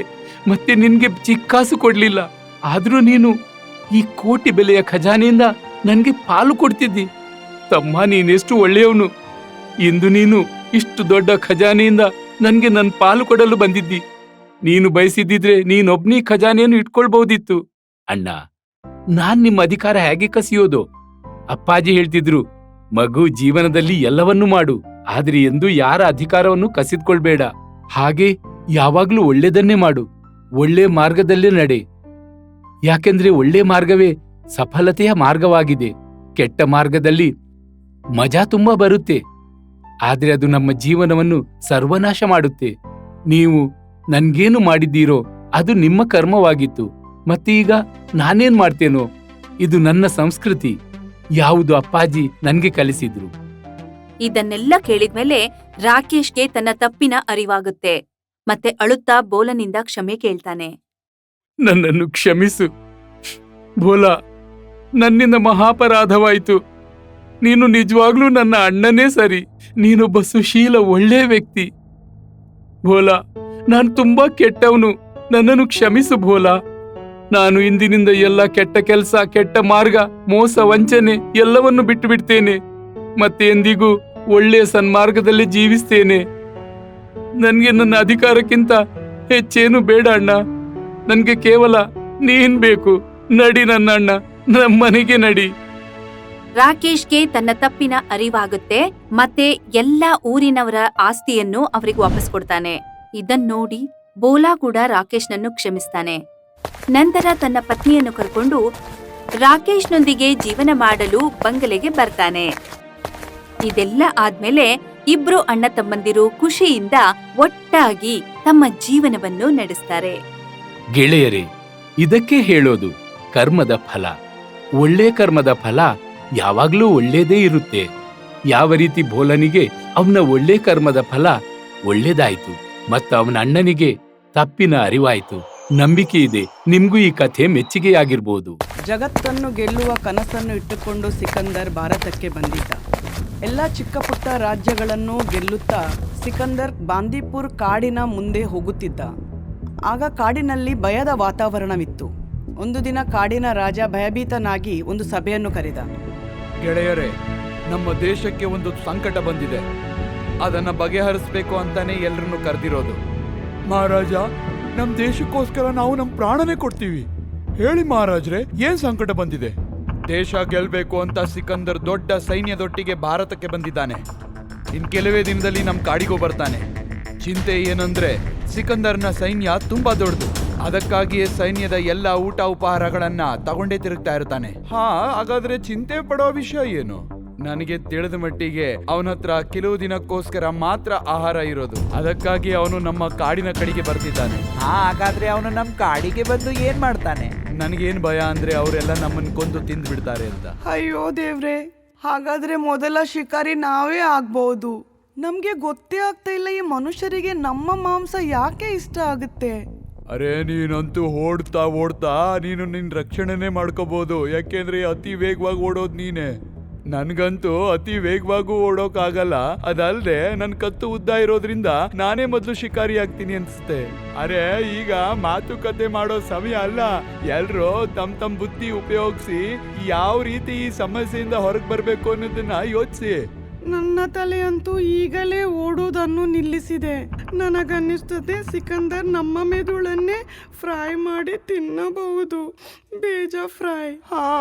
ಮತ್ತೆ ನಿನ್ಗೆ ಚಿಕ್ಕಾಸು ಕೊಡ್ಲಿಲ್ಲ. ಆದ್ರೂ ನೀನು ಈ ಕೋಟಿ ಬೆಲೆಯ ಖಜಾನೆಯಿಂದ ನನ್ಗೆ ಪಾಲು ಕೊಡ್ತಿದ್ದಿ. ತಮ್ಮ, ನೀನೆಷ್ಟು ಒಳ್ಳೆಯವನು. ಇಂದು ನೀನು ಇಷ್ಟು ದೊಡ್ಡ ಖಜಾನೆಯಿಂದ ನನ್ಗೆ ನನ್ ಪಾಲು ಕೊಡಲು ಬಂದಿದ್ದಿ. ನೀನು ಬಯಸಿದ್ದಿದ್ರೆ ನೀನೊಬ್ನೇ ಖಜಾನೆಯನ್ನು ಇಟ್ಕೊಳ್ಬಹುದಿತ್ತು. ಅಣ್ಣ, ನಾನ್ ನಿಮ್ಮ ಅಧಿಕಾರ ಹೇಗೆ ಕಸಿಯೋದು? ಅಪ್ಪಾಜಿ ಹೇಳ್ತಿದ್ರು, ಮಗು, ಜೀವನದಲ್ಲಿ ಎಲ್ಲವನ್ನೂ ಮಾಡು, ಆದ್ರೆ ಎಂದೂ ಯಾರ ಅಧಿಕಾರವನ್ನು ಕಸಿದ್ಕೊಳ್ಬೇಡ. ಹಾಗೆ ಯಾವಾಗ್ಲೂ ಒಳ್ಳೆದನ್ನೇ ಮಾಡು, ಒಳ್ಳೆ ಮಾರ್ಗದಲ್ಲೇ ನಡೆ. ಯಾಕೆಂದ್ರೆ ಒಳ್ಳೆ ಮಾರ್ಗವೇ ಸಫಲತೆಯ ಮಾರ್ಗವಾಗಿದೆ. ಕೆಟ್ಟ ಮಾರ್ಗದಲ್ಲಿ ಮಜಾ ತುಂಬಾ ಬರುತ್ತೆ, ಆದ್ರೆ ಅದು ನಮ್ಮ ಜೀವನವನ್ನು ಸರ್ವನಾಶ ಮಾಡುತ್ತೆ. ನೀವು ನನ್ಗೇನು ಮಾಡಿದ್ದೀರೋ ಅದು ನಿಮ್ಮ ಕರ್ಮವಾಗಿತ್ತು. ಮತ್ತೆ ಈಗ ನಾನೇನ್ ಮಾಡ್ತೇನೋ? ಇದು ನನ್ನ ಸಂಸ್ಕೃತಿ, ಯಾವುದು ಅಪ್ಪಾಜಿ ನನ್ಗೆ ಕಲಿಸಿದ್ರು.
ಇದನ್ನೆಲ್ಲ ಕೇಳಿದ್ಮೇಲೆ ರಾಕೇಶ್ಗೆ ತನ್ನ ತಪ್ಪಿನ ಅರಿವಾಗುತ್ತೆ. ಮತ್ತೆ ಅಳುತ್ತಾ ಬೋಲನಿಂದ ಕ್ಷಮೆ ಕೇಳ್ತಾನೆ.
ನನ್ನನ್ನು ಕ್ಷಮಿಸು ಬೋಲಾ, ನನ್ನಿಂದ ಮಹಾಪರಾಧವಾಯಿತು. ನೀನು ನಿಜವಾಗ್ಲೂ ನನ್ನ ಅಣ್ಣನೇ ಸರಿ. ನೀನೊಬ್ಬ ಸುಶೀಲ ಒಳ್ಳೆ ವ್ಯಕ್ತಿ. ಬೋಲಾ, ನಾನು ತುಂಬಾ ಕೆಟ್ಟವನು. ನನ್ನನ್ನು ಕ್ಷಮಿಸು ಬೋಲಾ. ನಾನು ಇಂದಿನಿಂದ ಎಲ್ಲ ಕೆಟ್ಟ ಕೆಲಸ, ಕೆಟ್ಟ ಮಾರ್ಗ, ಮೋಸ, ವಂಚನೆ ಎಲ್ಲವನ್ನು ಬಿಟ್ಟು ಬಿಡ್ತೇನೆ. ಮತ್ತೆ ಎಂದಿಗೂ ಒಳ್ಳೆಯ ಸನ್ಮಾರ್ಗದಲ್ಲಿ ಜೀವಿಸ್ತೇನೆ. ನನ್ಗೆ ನನ್ನ ಅಧಿಕಾರಕ್ಕಿಂತ ಹೆಚ್ಚೇನು ಬೇಡ ಅಣ್ಣ. ನನ್ಗೆ ಕೇವಲ ನೀನ್ ಬೇಕು. ನಡಿ ನನ್ನ ಅಣ್ಣ, ನಮ್ಮನೆಗೆ ನಡಿ.
ರಾಕೇಶ್ಗೆ ತನ್ನ ತಪ್ಪಿನ ಅರಿವಾಗುತ್ತೆ. ಮತ್ತೆ ಎಲ್ಲಾ ಊರಿನವರ ಆಸ್ತಿಯನ್ನು ಅವರಿಗೆ ವಾಪಸ್ ಕೊಡ್ತಾನೆ. ಇದನ್ ನೋಡಿ ಬೋಲಾ ಕೂಡ ರಾಕೇಶ್ನನ್ನು ಕ್ಷಮಿಸ್ತಾನೆ. ನಂತರ ತನ್ನ ಪತ್ನಿಯನ್ನು ಕರ್ಕೊಂಡು ರಾಕೇಶ್ನೊಂದಿಗೆ ಜೀವನ ಮಾಡಲು ಬಂಗಲೆಗೆ ಬರ್ತಾನೆ. ಇದೆಲ್ಲ ಆದ್ಮೇಲೆ ಇಬ್ರು ಅಣ್ಣ ತಮ್ಮಂದಿರು ಖುಷಿಯಿಂದ ಒಟ್ಟಾಗಿ ತಮ್ಮ ಜೀವನವನ್ನು ನಡೆಸ್ತಾರೆ.
ಗೆಳೆಯರೇ, ಇದಕ್ಕೆ ಹೇಳೋದು ಕರ್ಮದ ಫಲ. ಒಳ್ಳೆ ಕರ್ಮದ ಫಲ ಯಾವಾಗ್ಲೂ ಒಳ್ಳೇದೇ ಇರುತ್ತೆ. ಯಾವ ರೀತಿ ಬೋಲನಿಗೆ ಅವನ ಒಳ್ಳೆ ಕರ್ಮದ ಫಲ ಒಳ್ಳೇದಾಯ್ತು, ಮತ್ತು ಅವನ ಅಣ್ಣನಿಗೆ ತಪ್ಪಿನ ಅರಿವಾಯ್ತು. ನಂಬಿಕೆ ಇದೆ ನಿಮ್ಗೂ ಈ ಕಥೆ ಮೆಚ್ಚುಗೆಯಾಗಿರ್ಬೋದು.
ಜಗತ್ತನ್ನು ಗೆಲ್ಲುವ ಕನಸನ್ನು ಇಟ್ಟುಕೊಂಡು ಸಿಕಂದರ್ ಭಾರತಕ್ಕೆ ಬಂದಿದ್ದ. ಎಲ್ಲ ಚಿಕ್ಕ ಪುಟ್ಟ ರಾಜ್ಯಗಳನ್ನು ಗೆಲ್ಲುತ್ತಾ ಸಿಕಂದರ್ ಬಾಂದಿಪುರ್ ಕಾಡಿನ ಮುಂದೆ ಹೋಗುತ್ತಿದ್ದ. ಆಗ ಕಾಡಿನಲ್ಲಿ ಭಯದ ವಾತಾವರಣವಿತ್ತು. ಒಂದು ದಿನ ಕಾಡಿನ ರಾಜ ಭಯಭೀತನಾಗಿ ಒಂದು ಸಭೆಯನ್ನು ಕರೆದ.
ಗೆಳೆಯರೇ, ನಮ್ಮ ದೇಶಕ್ಕೆ ಒಂದು ಸಂಕಟ ಬಂದಿದೆ, ಅದನ್ನ ಬಗೆಹರಿಸ್ಬೇಕು ಅಂತಾನೆ ಎಲ್ರನ್ನು ಕರೆದಿರೋದು. ಮಹಾರಾಜ, ನಮ್ ದೇಶಕ್ಕೋಸ್ಕರ ನಾವು ನಮ್ ಪ್ರಾಣನೇ ಕೊಡ್ತೀವಿ. ಹೇಳಿ ಮಹಾರಾಜ್ರೆ, ಏನ್ ಸಂಕಟ ಬಂದಿದೆ? ದೇಶ ಗೆಲ್ಬೇಕು ಅಂತ ಸಿಕಂದರ್ ದೊಡ್ಡ ಸೈನ್ಯದೊಟ್ಟಿಗೆ ಭಾರತಕ್ಕೆ ಬಂದಿದ್ದಾನೆ. ಇನ್ ಕೆಲವೇ ದಿನದಲ್ಲಿ ನಮ್ ಕಾಡಿಗೂ ಬರ್ತಾನೆ. ಚಿಂತೆ ಏನಂದ್ರೆ ಸಿಕಂದರ್ನ ಸೈನ್ಯ ತುಂಬಾ ದೊಡ್ಡದು. ಅದಕ್ಕಾಗಿಯೇ ಸೈನ್ಯದ ಎಲ್ಲ ಊಟ ಉಪಹಾರಗಳನ್ನ ತಗೊಂಡೇ ತಿರುಗ್ತಾ ಇರ್ತಾನೆ. ಹಾಗಾದ್ರೆ ಚಿಂತೆ ಪಡೋ ವಿಷಯ ಏನು? ನನಗೆ ತಿಳಿದ ಮಟ್ಟಿಗೆ ಅವನ ಹತ್ರ ಕೆಲವು ದಿನಕ್ಕೋಸ್ಕರ ಮಾತ್ರ ಆಹಾರ ಇರೋದು. ಅದಕ್ಕಾಗಿ ಅವನು ನಮ್ಮ ಕಾಡಿನ ಕಡೆಗೆ ಬರ್ತಿದ್ದಾನೆ.
ಹಾಗಾದ್ರೆ ಅವನು ನಮ್ ಕಾಡಿಗೆ ಬಂದು ಏನ್ ಮಾಡ್ತಾನೆ?
ನನಗೇನ್ ಭಯ ಅಂದ್ರೆ ಅವರೆಲ್ಲ ನಮ್ಮನ್ನ ಕೊಂದು ತಿಂದು ಬಿಡ್ತಾರೆ ಅಂತ.
ಅಯ್ಯೋ ದೇವ್ರೆ, ಹಾಗಾದ್ರೆ ಮೊದಲ ಶಿಕಾರಿ ನಾವೇ ಆಗ್ಬಹುದು. ನಮ್ಗೆ ಗೊತ್ತೇ ಆಗ್ತಾ ಇಲ್ಲ ಈ ಮನುಷ್ಯರಿಗೆ ನಮ್ಮ ಮಾಂಸ ಯಾಕೆ ಇಷ್ಟ ಆಗುತ್ತೆ.
ಅರೆ, ನೀನಂತೂ ಓಡ್ತಾ ನೀನು ನಿನ್ ರಕ್ಷಣೆನೇ ಮಾಡ್ಕೋಬಹುದು. ಯಾಕೆಂದ್ರೆ ಅತಿ ವೇಗವಾಗಿ ಓಡೋದ್ ನೀನೆ. ನನ್ಗಂತೂ ಅತಿ ವೇಗವಾಗೂ ಓಡೋಕಾಗಲ್ಲ. ಅದಲ್ದೆ ನನ್ ಕತ್ತು ಉದ್ದ ಇರೋದ್ರಿಂದ ನಾನೇ ಮೊದ್ಲು ಶಿಕಾರಿ ಆಗ್ತೀನಿ ಅನ್ಸುತ್ತೆ. ಅರೆ, ಈಗ ಮಾತುಕತೆ ಮಾಡೋ ಸಮಯ ಅಲ್ಲ. ಎಲ್ರು ತಮ್ ಬುದ್ಧಿ ಉಪಯೋಗಿಸಿ ಯಾವ ರೀತಿ ಈ ಸಮಸ್ಯೆಯಿಂದ ಹೊರಗೆ ಬರ್ಬೇಕು ಅನ್ನೋದನ್ನ ಯೋಚಿಸಿ.
ನನ್ನ ತಲೆಯಂತೂ ಈಗಲೇ ಓಡೋದನ್ನು ನಿಲ್ಲಿಸಿದೆ. ನನಗನ್ನಿಸ್ತದೆ ಸಿಕಂದರ್ ನಮ್ಮ ಮೆದುಳನ್ನೇ ಫ್ರೈ ಮಾಡಿ ತಿನ್ನಬಹುದು. ಬೇಜ ಫ್ರೈ.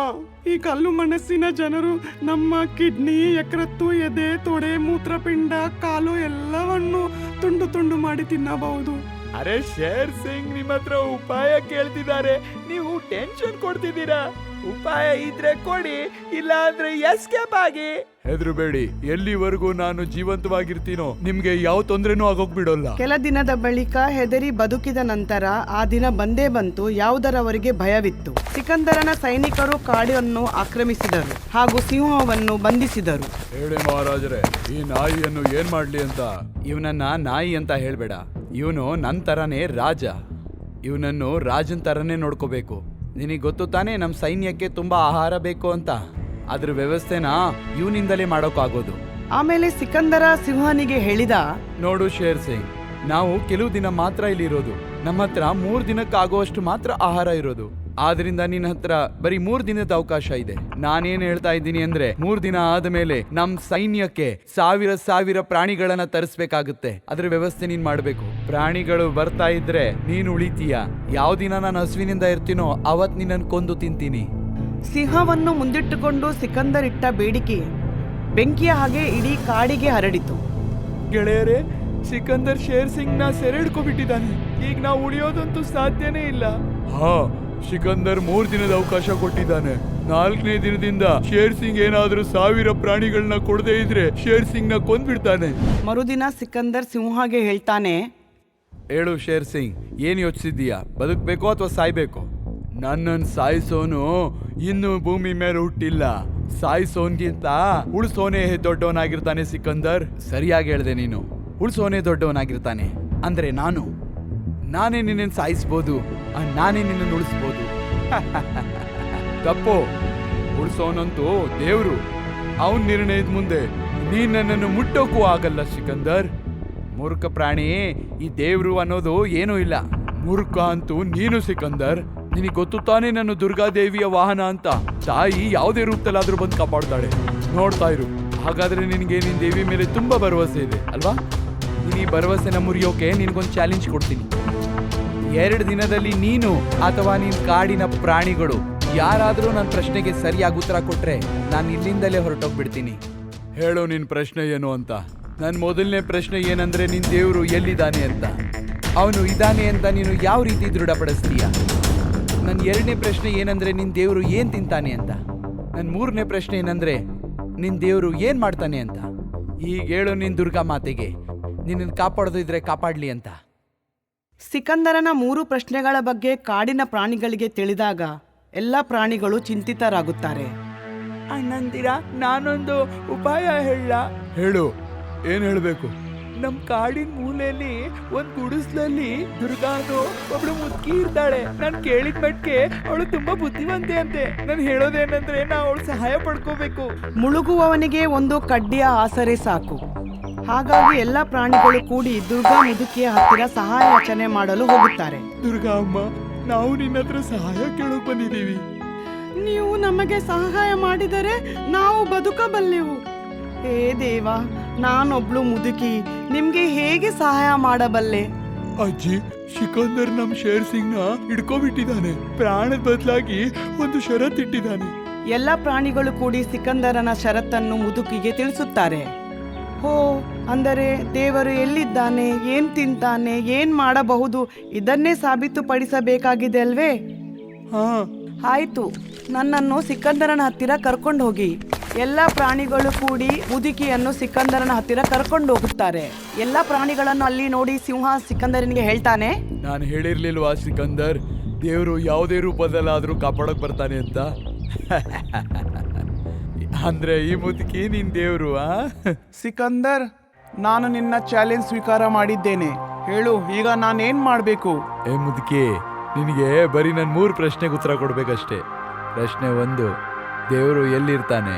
ಈ ಕಲ್ಲು ಮನಸ್ಸಿನ ಜನರು ನಮ್ಮ ಕಿಡ್ನಿ, ಯಕೃತ್ತು, ಎದೆ, ತೊಡೆ, ಮೂತ್ರಪಿಂಡ, ಕಾಲು ಎಲ್ಲವನ್ನು ತುಂಡು ತುಂಡು ಮಾಡಿ ತಿನ್ನಬಹುದು.
ಅರೆ ಶೇರ್ ಸಿಂಗ್, ನಿಮ್ಮ ಹತ್ರ ಉಪಾಯ ಕೇಳ್ತಿದ್ದಾರೆ, ನೀವು ಟೆನ್ಷನ್ ಕೊಡ್ತಿದ್ದೀರಾ. ಉಪಾಯ ಇದ್ರೆ ಕೊಡಿ, ಇಲ್ಲ ಅಂದ್ರೆ ಎಸ್ಕೇಪ್ ಆಗಿ. ಹೆದರಬೇಡಿ, ಎಲ್ಲಿವರೆಗೂ ನಾನು ಜೀವಂತವಾಗಿರ್ತೀನೋ ನಿಮ್ಗೆ ಯಾವ ತೊಂದ್ರೆನೂ ಆಗೋಗ್ಬಿಡೋಲ್ಲ.
ಕೆಲ ದಿನದ ಬಳಿಕ ಹೆದರಿ ಬದುಕಿದ ನಂತರ ಆ ದಿನ ಬಂದೇ ಬಂತು. ಯಾವುದರವರಿಗೆ ಭಯವಿತ್ತು. ಸಿಕಂದರನ ಸೈನಿಕರು ಕಾಡನ್ನು ಆಕ್ರಮಿಸಿದರು ಹಾಗೂ ಸಿಂಹವನ್ನು ಬಂಧಿಸಿದರು.
ಹೇಳಿ ಮಹಾರಾಜರೇ, ಈ ನಾಯಿಯನ್ನು ಏನ್ ಮಾಡ್ಲಿ ಅಂತ? ಇವನನ್ನ ನಾಯಿ ಅಂತ ಹೇಳ್ಬೇಡ, ಇವನು ನನ್ ತರನೇ ರಾಜ. ಇವನನ್ನು ರಾಜನ್ ತರನೇ ನೋಡ್ಕೋಬೇಕು. ನಿನಗೆ ಗೊತ್ತು ತಾನೇ ನಮ್ ಸೈನ್ಯಕ್ಕೆ ತುಂಬಾ ಆಹಾರ ಬೇಕು ಅಂತ. ಅದ್ರ ವ್ಯವಸ್ಥೆನ ಇವನಿಂದಲೇ ಮಾಡೋಕ್ಕಾಗೋದು.
ಆಮೇಲೆ ಸಿಕಂದರ ಸಿಂಹನಿಗೆ ಹೇಳಿದ,
ನೋಡು ಶೇರ್ ಸಿಂಗ್, ನಾವು ಕೆಲವು ದಿನ ಮಾತ್ರ ಇಲ್ಲಿರೋದು. ನಮ್ಮ ಹತ್ರ 3 ದಿನಕ್ಕಾಗುವಷ್ಟು ಮಾತ್ರ ಆಹಾರ ಇರೋದು. ಆದ್ರಿಂದ ನಿನ್ನ ಹತ್ರ ಬರೀ 3 ದಿನದ ಅವಕಾಶ ಇದೆ. ನಾನೇನ್ ಹೇಳ್ತಾ ಇದ್ದೀನಿ ಅಂದ್ರೆ 3 ದಿನ ಆದ್ಮೇಲೆ ನಮ್ ಸೈನ್ಯಕ್ಕೆ ಸಾವಿರ ಪ್ರಾಣಿಗಳನ್ನ ತರಿಸ್ಬೇಕಾಗುತ್ತೆ. ಅದ್ರ ವ್ಯವಸ್ಥೆ ನೀನ್ ಮಾಡ್ಬೇಕು. ಪ್ರಾಣಿಗಳು ಬರ್ತಾ ಇದ್ರೆ ನೀನು ಉಳಿತೀಯ. ಯಾವ ದಿನ ನಾನು ಹಸುವಿನಿಂದ ಇರ್ತೀನೋ ಅವತ್ ನಿನ್ನನ್ನು ಕೊಂದು ತಿಂತೀನಿ.
ಸಿಂಹವನ್ನು ಮುಂದಿಟ್ಟುಕೊಂಡು ಸಿಕಂದರ್ ಇಟ್ಟ ಬೇಡಿಕೆ ಬೆಂಕಿಯ ಹಾಗೆ ಇಡೀ ಕಾಡಿಗೆ ಹರಡಿತು.
ಗೆಳೆಯರೇ, ಸಿಕಂದರ್ ಶೇರ್ ಸಿಂಗ್ ನ ಸೆರೆ ಹಿಡ್ಕೊಬಿಟ್ಟಿದ್ದಾನೆ. ಈಗ ನಾವು ಉಳಿಯೋದಂತೂ ಸಾಧ್ಯನೇ ಇಲ್ಲ. ಸಿಕಂದರ್ 3 ದಿನದ ಅವಕಾಶ ಕೊಟ್ಟಿದ್ದಾನೆ. 4ನೇ ದಿನದಿಂದ ಶೇರ್ ಸಿಂಗ್ ಏನಾದ್ರೂ 1000 ಪ್ರಾಣಿಗಳನ್ನ ಕೊಡದೇ ಇದ್ರೆ ಶೇರ್ ಸಿಂಗ್ ನ ಕೊಂದ್ಬಿಡ್ತಾನೆ.
ಮರುದಿನ ಸಿಕಂದರ್ ಸಿಂಹಗೆ ಹೇಳ್ತಾನೆ,
ಹೇಳು ಶೇರ್ ಸಿಂಗ್, ಏನ್ ಯೋಚಿಸಿದ್ದೀಯಾ? ಬದುಕ್ಬೇಕೋ ಅಥವಾ ಸಾಯ್ಬೇಕು? ನನ್ನನ್ನು ಸಾಯಿಸೋನು ಇನ್ನು ಭೂಮಿ ಮೇಲೆ ಹುಟ್ಟಿಲ್ಲ. ಸಾಯಿಸೋನ್ಗಿಂತ ಉಳಿಸೋನೇ ದೊಡ್ಡವನಾಗಿರ್ತಾನೆ ಸಿಕಂದರ್. ಸರಿಯಾಗಿ ಹೇಳ್ದೆ ನೀನು. ಉಳಿಸೋನೇ ದೊಡ್ಡವನಾಗಿರ್ತಾನೆ ಅಂದ್ರೆ ನಾನೇ ನಿನ್ನನ್ನು ಸಾಯಿಸ್ಬೋದು, ನಾನೇ ನಿನ್ನನ್ನು ಉಳಿಸ್ಬೋದು. ತಪ್ಪು. ಉಳಿಸೋನಂತೂ ದೇವ್ರು. ಅವನ್ ನಿರ್ಣಯದ ಮುಂದೆ ನೀನ್ ನನ್ನನ್ನು ಮುಟ್ಟೋಕ್ಕೂ ಆಗಲ್ಲ ಸಿಕಂದರ್. ಮೂರ್ಖ ಪ್ರಾಣಿ, ಈ ದೇವ್ರು ಅನ್ನೋದು ಏನೂ ಇಲ್ಲ. ಮೂರ್ಖ ಅಂತೂ ನೀನು ಸಿಕಂದರ್. ನಿನಗೆ ಗೊತ್ತು ತಾನೇ ನಾನು ದುರ್ಗಾದೇವಿಯ ವಾಹನ ಅಂತ. ತಾಯಿ ಯಾವುದೇ ರೂಪದಲ್ಲಾದ್ರೂ ಬಂದು ಕಾಪಾಡ್ತಾಳೆ. ನೋಡ್ತಾ ಇರು. ಹಾಗಾದ್ರೆ ನಿನಗೆ ನಿನ್ ದೇವಿ ಮೇಲೆ ತುಂಬಾ ಭರವಸೆ ಇದೆ ಅಲ್ವಾ? ನೀನ್ ಈ ಭರವಸೆನ ಮುರಿಯೋಕೆ ನಿನ್ಗೊಂದು ಚಾಲೆಂಜ್ ಕೊಡ್ತೀನಿ. 2 ದಿನದಲ್ಲಿ ನೀನು ಅಥವಾ ನಿನ್ ಕಾಡಿನ ಪ್ರಾಣಿಗಳು ಯಾರಾದ್ರೂ ನನ್ನ ಪ್ರಶ್ನೆಗೆ ಸರಿಯಾಗಿ ಉತ್ತರ ಕೊಟ್ರೆ ನಾನು ಇಲ್ಲಿಂದಲೇ ಹೊರಟೋಗ್ಬಿಡ್ತೀನಿ. ಹೇಳು ನಿನ್ ಪ್ರಶ್ನೆ ಏನು ಅಂತ. ನನ್ನ ಮೊದಲನೇ ಪ್ರಶ್ನೆ ಏನಂದ್ರೆ ನಿನ್ ದೇವ್ರು ಎಲ್ಲಿದ್ದಾನೆ ಅಂತ. ಅವನು ಇದ್ದಾನೆ ಅಂತ ನೀನು ಯಾವ ರೀತಿ ದೃಢಪಡಿಸ್ತೀಯ? ನನ್ನ 2ನೇ ಪ್ರಶ್ನೆ ಏನಂದ್ರೆ ನಿನ್ ದೇವ್ರು ಏನ್ ತಿಂತಾನೆ ಅಂತ. ನನ್ನ 3ನೇ ಪ್ರಶ್ನೆ ಏನಂದ್ರೆ ನಿನ್ ದೇವ್ರು ಏನ್ ಮಾಡ್ತಾನೆ ಅಂತ. ಈಗ ಹೇಳು ನಿನ್ ದುರ್ಗಾ ಮಾತೆಗೆ ನಿನ್ನನ್ನು ಕಾಪಾಡೋದು ಇದ್ರೆ ಕಾಪಾಡ್ಲಿ ಅಂತ.
ಸಿಕಂದರನ 3 ಪ್ರಶ್ನೆಗಳ ಬಗ್ಗೆ ಕಾಡಿನ ಪ್ರಾಣಿಗಳಿಗೆ ತಿಳಿದಾಗ ಎಲ್ಲ ಪ್ರಾಣಿಗಳು ಚಿಂತಿತರಾಗುತ್ತಾರೆ.
ಅಣ್ಣಂದಿರ, ನಾನೊಂದು ಉಪಾಯ
ಹೇಳು, ಏನ್ ಹೇಳ್ಬೇಕು?
ನಮ್ ಕಾಡಿನ ಮೂಲೆಯಲ್ಲಿ ಒಂದ್ ಗುಡಿಸ್ಲಲ್ಲಿ ದುರ್ಗಾನು ಒಬ್ಳು ಮುದುಕಿ ಇರ್ತಾಳೆ. ನಾನ್ ಕೇಳಿದ ಮಟ್ಗೆ ಅವಳು ತುಂಬಾ ಬುದ್ಧಿವಂತೆ ಅಂತೆ. ನಾನು ಹೇಳೋದೇನಂದ್ರೆ ನಾ ಅವಳು ಸಹಾಯ ಪಡ್ಕೋಬೇಕು.
ಮುಳುಗುವವನಿಗೆ ಒಂದು ಕಡ್ಡಿಯ ಆಸರೆ ಸಾಕು. ಹಾಗಾಗಿ ಎಲ್ಲ ಪ್ರಾಣಿಗಳು ಕೂಡಿ ದುರ್ಗಾ ಮುದುಕಿಯ ಹತ್ತಿರ ಸಹಾಯ ಯಾಚನೆ ಮಾಡಲು ಹೋಗುತ್ತಾರೆ.
ದುರ್ಗಾ ಅಮ್ಮ, ನಾವು ನಿನ್ನ ಹತ್ರ ಸಹಾಯ ಕೇಳೋಕ್ ಬಂದಿದ್ದೀವಿ.
ನೀವು ನಮಗೆ ಸಹಾಯ ಮಾಡಿದರೆ ನಾವು ಬದುಕಬಲ್ಲೆವು. ಹೇ ದೇವ, ನಾನೊಬ್ಳು ಮುದುಕಿ, ನಿಮ್ಗೆ ಹೇಗೆ ಸಹಾಯ ಮಾಡಬಲ್ಲೆ?
ಅಜ್ಜಿ, ಸಿಕಂದರ್ ನಮ್ ಶೇರ್ ಸಿಂಗ್ ನ ಹಿಡ್ಕೊಬಿಟ್ಟಿದ್ದಾನೆ. ಪ್ರಾಣದ ಬದಲಾಗಿ ಒಂದು ಷರತ್ ಇಟ್ಟಿದ್ದಾನೆ.
ಎಲ್ಲ ಪ್ರಾಣಿಗಳು ಕೂಡಿ ಸಿಕಂದರನ ಷರತ್ತನ್ನು ಮುದುಕಿಗೆ ತಿಳಿಸುತ್ತಾರೆ. ಹೋ, ಅಂದರೆ ದೇವರು ಎಲ್ಲಿದ್ದಾನೆ, ಏನ್ ತಿಂತಾನೆ, ಏನ್ ಮಾಡಬಹುದು, ಇದನ್ನೇ ಸಾಬೀತುಪಡಿಸಬೇಕಾಗಿದೆ ಅಲ್ವೇ?
ಹಾ,
ಆಯ್ತು, ನನ್ನನ್ನು ಸಿಕಂದರನ ಹತ್ತಿರ ಕರ್ಕೊಂಡು ಹೋಗಿ. ಎಲ್ಲ ಪ್ರಾಣಿಗಳು ಕೂಡಿ ಮುದುಕಿಯನ್ನು ಸಿಕಂದರನ ಹತ್ತಿರ ಕರ್ಕೊಂಡು ಹೋಗುತ್ತಾರೆ. ಎಲ್ಲ ಪ್ರಾಣಿಗಳನ್ನು ಅಲ್ಲಿ ನೋಡಿ ಸಿಂಹ ಸಿಕಂದರನಿಗೆ ಹೇಳ್ತಾನೆ,
ನಾನು ಹೇಳಿರ್ಲಿಲ್ವಾ ಸಿಕಂದರ್, ದೇವರು ಯಾವುದೇ ರೂಪದಲ್ಲಾದ್ರೂ ಕಾಪಾಡಕ್ ಬರ್ತಾನೆ ಅಂತ. ಅಂದ್ರೆ ಈ ಮುದುಕಿ ನಿನ್ ದೇವ್ರು? ಸಿಕಂದರ್, ನಾನು ನಿನ್ನ ಚಾಲೆಂಜ್ ಸ್ವೀಕಾರ ಮಾಡಿದ್ದೇನೆ. ಹೇಳು, ಈಗ ನಾನೇನ್ ಮಾಡ್ಬೇಕು? ಏ ಮುದುಕಿ, ನಿನಗೆ ಬರೀ ನಾನು 3 ಪ್ರಶ್ನೆಗೆ ಉತ್ತರ ಕೊಡ್ಬೇಕಷ್ಟೇ. ಪ್ರಶ್ನೆ 1, ದೇವರು ಎಲ್ಲಿರ್ತಾನೆ,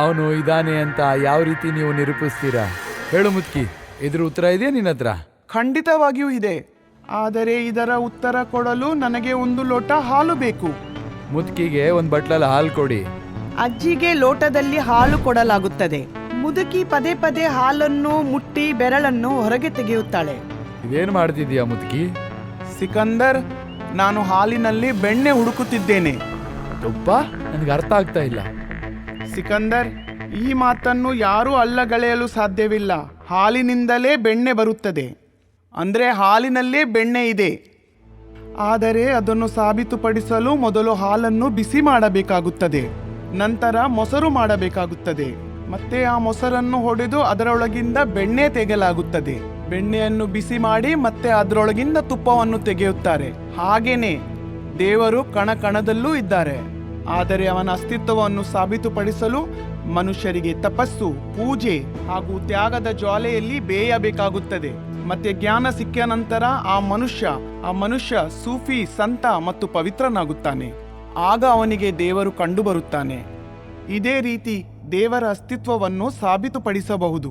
ಅವನು ಇದ್ದಾನೆ ಅಂತ ಯಾವ ರೀತಿ ನೀವು ನಿರೂಪಿಸ್ತೀರಾ? ಹೇಳು ಮುದುಕಿ, ಇದ್ರ ಉತ್ತರ ಇದೆಯಾ ನಿನ್ನ ಹತ್ರ? ಖಂಡಿತವಾಗಿಯೂ ಇದೆ, ಆದರೆ ಇದರ ಉತ್ತರ ಕೊಡಲು ನನಗೆ 1 ಲೋಟ ಹಾಲು ಬೇಕು. ಮುದುಕಿಗೆ 1 ಬಟ್ಲಲ್ಲಿ ಹಾಲು ಕೊಡಿ.
ಅಜ್ಜಿಗೆ ಲೋಟದಲ್ಲಿ ಹಾಲು ಕೊಡಲಾಗುತ್ತದೆ. ಮುದುಕಿ ಪದೇ ಪದೇ ಹಾಲನ್ನು ಮುಟ್ಟಿ ಬೆರಳನ್ನು ಹೊರಗೆ ತೆಗೆಯುತ್ತಾಳೆ.
ಇದೇನು ಮಾಡ್ತಿದ್ಯಾ ಮುದುಕಿ? ಸಿಕಂದರ್, ನಾನು ಹಾಲಿನಲ್ಲಿ ಬೆಣ್ಣೆ ಹುಡುಕುತ್ತಿದ್ದೇನೆ. ತುಪ್ಪ? ನನಗೆ ಅರ್ಥ ಆಗ್ತಾ ಇಲ್ಲ. ಸಿಕಂದರ್, ಈ ಮಾತನ್ನು ಯಾರೂ ಅಲ್ಲಗಳೆಯಲು ಸಾಧ್ಯವಿಲ್ಲ. ಹಾಲಿನಿಂದಲೇ ಬೆಣ್ಣೆ ಬರುತ್ತದೆ, ಅಂದ್ರೆ ಹಾಲಿನಲ್ಲೇ ಬೆಣ್ಣೆ ಇದೆ. ಆದರೆ ಅದನ್ನು ಸಾಬೀತುಪಡಿಸಲು ಮೊದಲು ಹಾಲನ್ನು ಬಿಸಿ ಮಾಡಬೇಕಾಗುತ್ತದೆ, ನಂತರ ಮೊಸರು ಮಾಡಬೇಕಾಗುತ್ತದೆ, ಮತ್ತೆ ಆ ಮೊಸರನ್ನು ಹೊಡೆದು ಅದರೊಳಗಿಂದ ಬೆಣ್ಣೆ ತೆಗೆಯಲಾಗುತ್ತದೆ. ಬೆಣ್ಣೆಯನ್ನು ಬಿಸಿ ಮಾಡಿ ಮತ್ತೆ ಅದರೊಳಗಿಂದ ತುಪ್ಪವನ್ನು ತೆಗೆಯುತ್ತಾರೆ. ಹಾಗೇನೆ ದೇವರು ಕಣ ಕಣದಲ್ಲೂ ಇದ್ದಾರೆ. ಆದರೆ ಅವನ ಅಸ್ತಿತ್ವವನ್ನು ಸಾಬೀತುಪಡಿಸಲು ಮನುಷ್ಯರಿಗೆ ತಪಸ್ಸು, ಪೂಜೆ ಹಾಗೂ ತ್ಯಾಗದ ಜ್ವಾಲೆಯಲ್ಲಿ ಬೇಯಬೇಕಾಗುತ್ತದೆ. ಮತ್ತೆ ಜ್ಞಾನ ಸಿಕ್ಕ ನಂತರ ಆ ಮನುಷ್ಯ ಸೂಫಿ, ಸಂತ ಮತ್ತು ಪವಿತ್ರನಾಗುತ್ತಾನೆ. ಆಗ ಅವನಿಗೆ ದೇವರು ಕಂಡುಬರುತ್ತಾನೆ. ಇದೇ ರೀತಿ ದೇವರ ಅಸ್ತಿತ್ವವನ್ನು ಸಾಬೀತುಪಡಿಸಬಹುದು.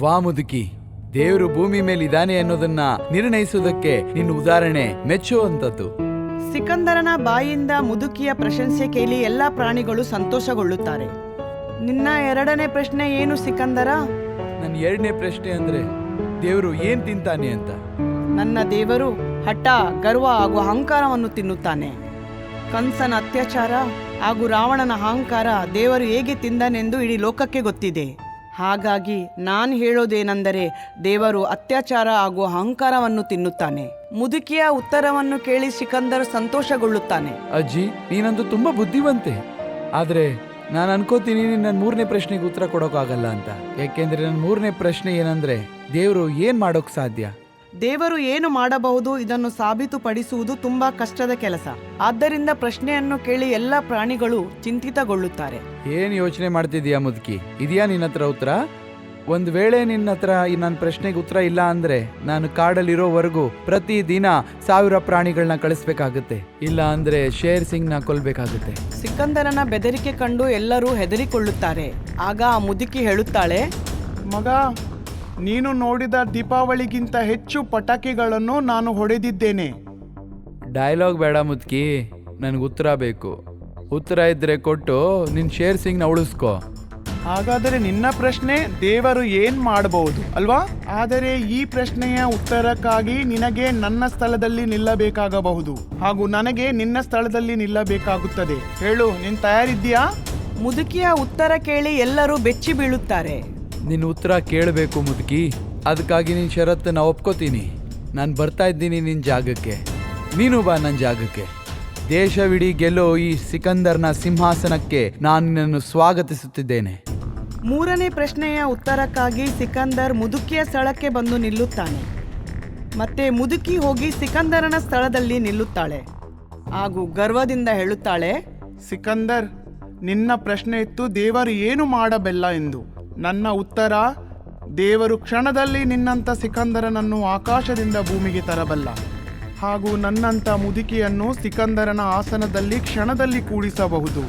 ವಾ ಮುದುಕಿ, ದೇವರು ಭೂಮಿ ಮೇಲಿದ್ದಾನೆ ಅನ್ನೋದನ್ನ ನಿರ್ಣಯಿಸುವುದಕ್ಕೆ ನಿನ್ನ ಉದಾಹರಣೆ ಮೆಚ್ಚುವಂಥದ್ದು.
ಸಿಕಂದರನ ಬಾಯಿಂದ ಮುದುಕಿಯ ಪ್ರಶಂಸೆ ಕೇಳಿ ಎಲ್ಲ ಪ್ರಾಣಿಗಳು ಸಂತೋಷಗೊಳ್ಳುತ್ತಾರೆ. ನಿನ್ನ 2ನೇ ಪ್ರಶ್ನೆ ಏನು ಸಿಕಂದರ?
ನನ್ನ 2ನೇ ಪ್ರಶ್ನೆ ಅಂದ್ರೆ ದೇವರು ಏನ್ ತಿಂತಾನೆ ಅಂತ.
ನನ್ನ ದೇವರು ಹಠ, ಗರ್ವ ಹಾಗೂ ಅಹಂಕಾರವನ್ನು ತಿನ್ನುತ್ತಾನೆ. ಕಂಸನ ಅತ್ಯಾಚಾರ ಹಾಗೂ ರಾವಣನ ಅಹಂಕಾರ ದೇವರು ಹೇಗೆ ತಿಂದನೆಂದು ಇಡೀ ಲೋಕಕ್ಕೆ ಗೊತ್ತಿದೆ. ಹಾಗಾಗಿ ನಾನು ಹೇಳೋದೇನೆಂದರೆ ದೇವರು ಅತ್ಯಾಚಾರ ಹಾಗೂ ಅಹಂಕಾರವನ್ನು ತಿನ್ನುತ್ತಾನೆ. ಮುದುಕಿಯ ಉತ್ತರವನ್ನು ಕೇಳಿ ಸಿಕಂದರ್ ಸಂತೋಷಗೊಳ್ಳುತ್ತಾನೆ.
ಅಜ್ಜಿ, ನೀನಂತೂ ತುಂಬಾ ಬುದ್ಧಿವಂತೆ. ಆದ್ರೆ ನಾನು ಅನ್ಕೋತೀನಿ ನನ್ನ 3ನೇ ಪ್ರಶ್ನೆಗೆ ಉತ್ತರ ಕೊಡೋಕ್ಕಾಗಲ್ಲ ಅಂತ. ಯಾಕೆಂದ್ರೆ ನನ್ನ 3ನೇ ಪ್ರಶ್ನೆ ಏನಂದ್ರೆ ದೇವರು ಏನ್ ಮಾಡೋಕ್ ಸಾಧ್ಯ?
ದೇವರು ಏನು ಮಾಡಬಹುದು ಇದನ್ನು ಸಾಬೀತುಪಡಿಸುವುದು ತುಂಬಾ ಕಷ್ಟದ ಕೆಲಸ. ಆದ್ದರಿಂದ ಪ್ರಶ್ನೆಯನ್ನು ಕೇಳಿ ಎಲ್ಲ ಪ್ರಾಣಿಗಳು ಚಿಂತಿತಗೊಳ್ಳುತ್ತಾರೆ.
ಏನ್ ಯೋಚನೆ ಮಾಡ್ತಿದ್ಯಾ ಮುದುಕಿ? ಇದೆಯಾ ನಿನ್ನ ಹತ್ರ ಉತ್ತರ? ಒಂದ್ ವೇಳೆ ನಿನ್ನ ಹತ್ರ ನನ್ನ ಪ್ರಶ್ನೆಗೆ ಉತ್ತರ ಇಲ್ಲ ಅಂದ್ರೆ ನಾನು ಕಾಡಲ್ಲಿರೋವರೆಗೂ ಪ್ರತಿ ದಿನ 1000 ಪ್ರಾಣಿಗಳನ್ನ ಕಳಿಸ್ಬೇಕಾಗುತ್ತೆ. ಇಲ್ಲ ಅಂದ್ರೆ ಶೇರ್ ಸಿಂಗ್ ನ ಕೊಲ್ಬೇಕಾಗುತ್ತೆ.
ಸಿಕಂದರನ ಬೆದರಿಕೆ ಕಂಡು ಎಲ್ಲರೂ ಹೆದರಿಕೊಳ್ಳುತ್ತಾರೆ. ಆಗ ಆ ಮುದುಕಿ ಹೇಳುತ್ತಾಳೆ,
ಮಗ, ನೀನು ನೋಡಿದ ದೀಪಾವಳಿಗಿಂತ ಹೆಚ್ಚು ಪಟಾಕಿಗಳನ್ನು ನಾನು ಹೊಡೆದಿದ್ದೇನೆ.
ಡೈಲಾಗ್ ಬೇಡ ಮುದುಕಿ, ನನ್ಗೆ ಉತ್ತರ ಬೇಕು. ಉತ್ತರ ಇದ್ರೆ ಕೊಟ್ಟು ನಿನ್ ಶೇರ್ ಸಿಂಗ್ ನ ಉಳಿಸ್ಕೋ.
ಹಾಗಾದರೆ ನಿನ್ನ ಪ್ರಶ್ನೆ ದೇವರು ಏನ್ ಮಾಡಬಹುದು ಅಲ್ವಾ? ಆದರೆ ಈ ಪ್ರಶ್ನೆಯ ಉತ್ತರಕ್ಕಾಗಿ ನಿನಗೆ ನನ್ನ ಸ್ಥಳದಲ್ಲಿ ನಿಲ್ಲಬೇಕಾಗಬಹುದು ಹಾಗೂ ನನಗೆ ನಿನ್ನ ಸ್ಥಳದಲ್ಲಿ ನಿಲ್ಲಬೇಕಾಗುತ್ತದೆ. ಹೇಳು, ನೀನ್ ತಯಾರಿದ್ದೀಯಾ?
ಮುದುಕಿಯ ಉತ್ತರ ಕೇಳಿ ಎಲ್ಲರೂ ಬೆಚ್ಚಿ ಬೀಳುತ್ತಾರೆ.
ನಿನ್ನ ಉತ್ತರ ಕೇಳಬೇಕು ಮುದುಕಿ. ಅದಕ್ಕಾಗಿ ನಿನ್ನ ಷರತ್ತನ್ನ ಒಪ್ಕೋತೀನಿ. ನಾನು ಬರ್ತಾ ಇದ್ದೀನಿ ನಿನ್ನ ಜಾಗಕ್ಕೆ, ನೀನು ಬಾ ನನ್ನ ಜಾಗಕ್ಕೆ. ದೇಶವಿಡೀ ಗೆಲ್ಲೋ ಈ ಸಿಕಂದರ್ನ ಸಿಂಹಾಸನಕ್ಕೆ ನಾನು ನಿನ್ನನ್ನು ಸ್ವಾಗತಿಸುತ್ತಿದ್ದೇನೆ.
3ನೇ ಪ್ರಶ್ನೆಯ ಉತ್ತರಕ್ಕಾಗಿ ಸಿಕಂದರ್ ಮುದುಕಿಯ ಸ್ಥಳಕ್ಕೆ ಬಂದು ನಿಲ್ಲುತ್ತಾನೆ. ಮತ್ತೆ ಮುದುಕಿ ಹೋಗಿ ಸಿಕಂದರನ ಸ್ಥಳದಲ್ಲಿ ನಿಲ್ಲುತ್ತಾಳೆ ಹಾಗೂ ಗರ್ವದಿಂದ ಹೇಳುತ್ತಾಳೆ,
ಸಿಕಂದರ್, ನಿನ್ನ ಪ್ರಶ್ನೆ ಇತ್ತು ದೇವರು ಏನು ಮಾಡಬಲ್ಲ ಎಂದು. ನನ್ನ ಉತ್ತರ, ದೇವರು ಕ್ಷಣದಲ್ಲಿ ನಿನ್ನಂಥ ಸಿಕಂದರನನ್ನು ಆಕಾಶದಿಂದ ಭೂಮಿಗೆ ತರಬಲ್ಲ ಹಾಗೂ ನನ್ನಂಥ ಮುದುಕಿಯನ್ನು ಸಿಕಂದರನ ಆಸನದಲ್ಲಿ ಕ್ಷಣದಲ್ಲಿ ಕೂಡಿಸಬಹುದು.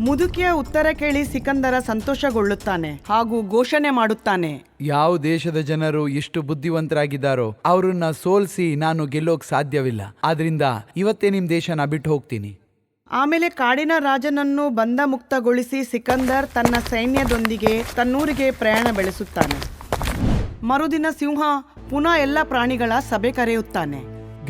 ಮುದುಕಿಯ ಉತ್ತರ ಕೇಳಿ ಸಿಕಂದರ ಸಂತೋಷಗೊಳ್ಳುತ್ತಾನೆ ಹಾಗೂ ಘೋಷಣೆ ಮಾಡುತ್ತಾನೆ,
ಯಾವ ದೇಶದ ಜನರು ಎಷ್ಟು ಬುದ್ಧಿವಂತರಾಗಿದ್ದಾರೋ ಅವರನ್ನ ಸೋಲಿಸಿ ನಾನು ಗೆಲ್ಲೋಕ್ ಸಾಧ್ಯವಿಲ್ಲ. ಆದ್ರಿಂದ ಇವತ್ತೇ ನಿಮ್ ದೇಶನ ಬಿಟ್ಟು ಹೋಗ್ತೀನಿ.
ಆಮೇಲೆ ಕಾಡಿನ ರಾಜನನ್ನು ಬಂಧ ಮುಕ್ತಗೊಳಿಸಿ ಸಿಕಂದರ್ ತನ್ನ ಸೈನ್ಯದೊಂದಿಗೆ ತನ್ನೂರಿಗೆ ಪ್ರಯಾಣ ಬೆಳೆಸುತ್ತಾನೆ. ಮರುದಿನ ಸಿಂಹ ಪುನಃ ಎಲ್ಲ ಪ್ರಾಣಿಗಳ ಸಭೆ ಕರೆಯುತ್ತಾನೆ.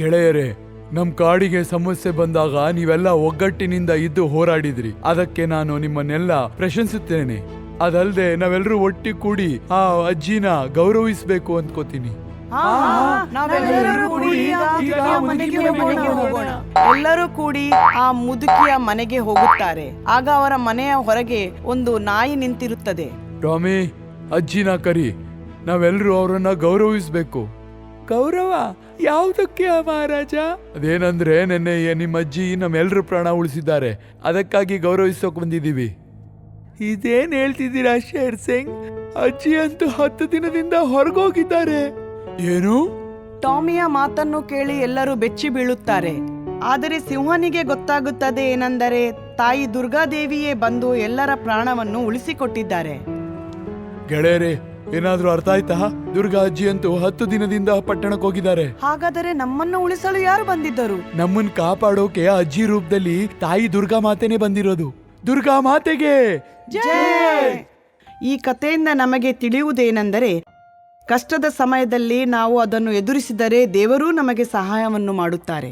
ಗೆಳೆಯರೇ, ನಮ್ ಕಾಡಿಗೆ ಸಮಸ್ಯೆ ಬಂದಾಗ ನೀವೆಲ್ಲ ಒಗ್ಗಟ್ಟಿನಿಂದ ಇದ್ದು ಹೋರಾಡಿದ್ರಿ. ಅದಕ್ಕೆ ನಾನು ನಿಮ್ಮನ್ನೆಲ್ಲ ಪ್ರಶಂಸುತ್ತೇನೆ. ಅದಲ್ಲದೆ ನಾವೆಲ್ಲರೂ ಒಟ್ಟಿ ಕೂಡಿ ಆ ಅಜ್ಜಿನ ಗೌರವಿಸಬೇಕು ಅಂದ್ಕೋತೀನಿ.
ಎಲ್ಲರೂ ಕೂಡಿ ಆ ಮುದುಕಿಯ ಮನೆಗೆ ಹೋಗುತ್ತಾರೆ. ಆಗ ಅವರ ಮನೆಯ ಹೊರಗೆ ಒಂದು ನಾಯಿ ನಿಂತಿರುತ್ತದೆ.
ಟಾಮಿ, ಅಜ್ಜಿನ ಕರಿ, ನಾವೆಲ್ಲರೂ ಅವರನ್ನ ಗೌರವಿಸಬೇಕು. ಗೌರವ ಯಾವುದಕ್ಕೆ ಮಹಾರಾಜ? ಅದೇನಂದ್ರೆ ನೆನ್ನೆ ನಿಮ್ಮ ಅಜ್ಜಿ ನಮ್ಮೆಲ್ಲರೂ ಪ್ರಾಣ ಉಳಿಸಿದ್ದಾರೆ, ಅದಕ್ಕಾಗಿ ಗೌರವಿಸೋಕೆ ಬಂದಿದ್ದೀವಿ. ಇದೇನ್ ಹೇಳ್ತಿದ್ದೀರಾ ಶೇರ್ ಸಿಂಗ್? ಅಜ್ಜಿ ಅಂತೂ 10 ದಿನದಿಂದ ಹೊರಗೋಗಿದ್ದಾರೆ. ಏನು?
ಟಾಮಿಯ ಮಾತನ್ನು ಕೇಳಿ ಎಲ್ಲರೂ ಬೆಚ್ಚಿ ಬೀಳುತ್ತಾರೆ. ಆದರೆ ಸಿಂಹನಿಗೆ ಗೊತ್ತಾಗುತ್ತದೆ ಏನೆಂದರೆ ತಾಯಿ ದುರ್ಗಾದೇವಿಯೇ ಬಂದು ಎಲ್ಲರ ಪ್ರಾಣವನ್ನು ಉಳಿಸಿಕೊಟ್ಟಿದ್ದಾರೆ.
ಗೆಳೆಯರೇ, ಏನಾದ್ರೂ ಅರ್ಥ ಆಯ್ತಾ? ದುರ್ಗಾ ಅಜ್ಜಿ ಅಂತೂ 10 ದಿನದಿಂದ ಪಟ್ಟಣಕ್ಕೆ ಹೋಗಿದ್ದಾರೆ.
ಹಾಗಾದರೆ ನಮ್ಮನ್ನು ಉಳಿಸಲು ಯಾರು ಬಂದಿದ್ದರು?
ನಮ್ಮನ್ ಕಾಪಾಡೋಕೆ ಅಜ್ಜಿ ರೂಪದಲ್ಲಿ ತಾಯಿ ದುರ್ಗಾ ಮಾತೆನೆ ಬಂದಿರೋದು. ದುರ್ಗಾ ಮಾತೆಗೆ
ಜೈ! ಈ ಕಥೆಯಿಂದ ನಮಗೆ ತಿಳಿಯುವುದೇನೆಂದರೆ, ಕಷ್ಟದ ಸಮಯದಲ್ಲಿ ನಾವು ಅದನ್ನು ಎದುರಿಸಿದರೆ ದೇವರೂ ನಮಗೆ ಸಹಾಯವನ್ನು ಮಾಡುತ್ತಾರೆ.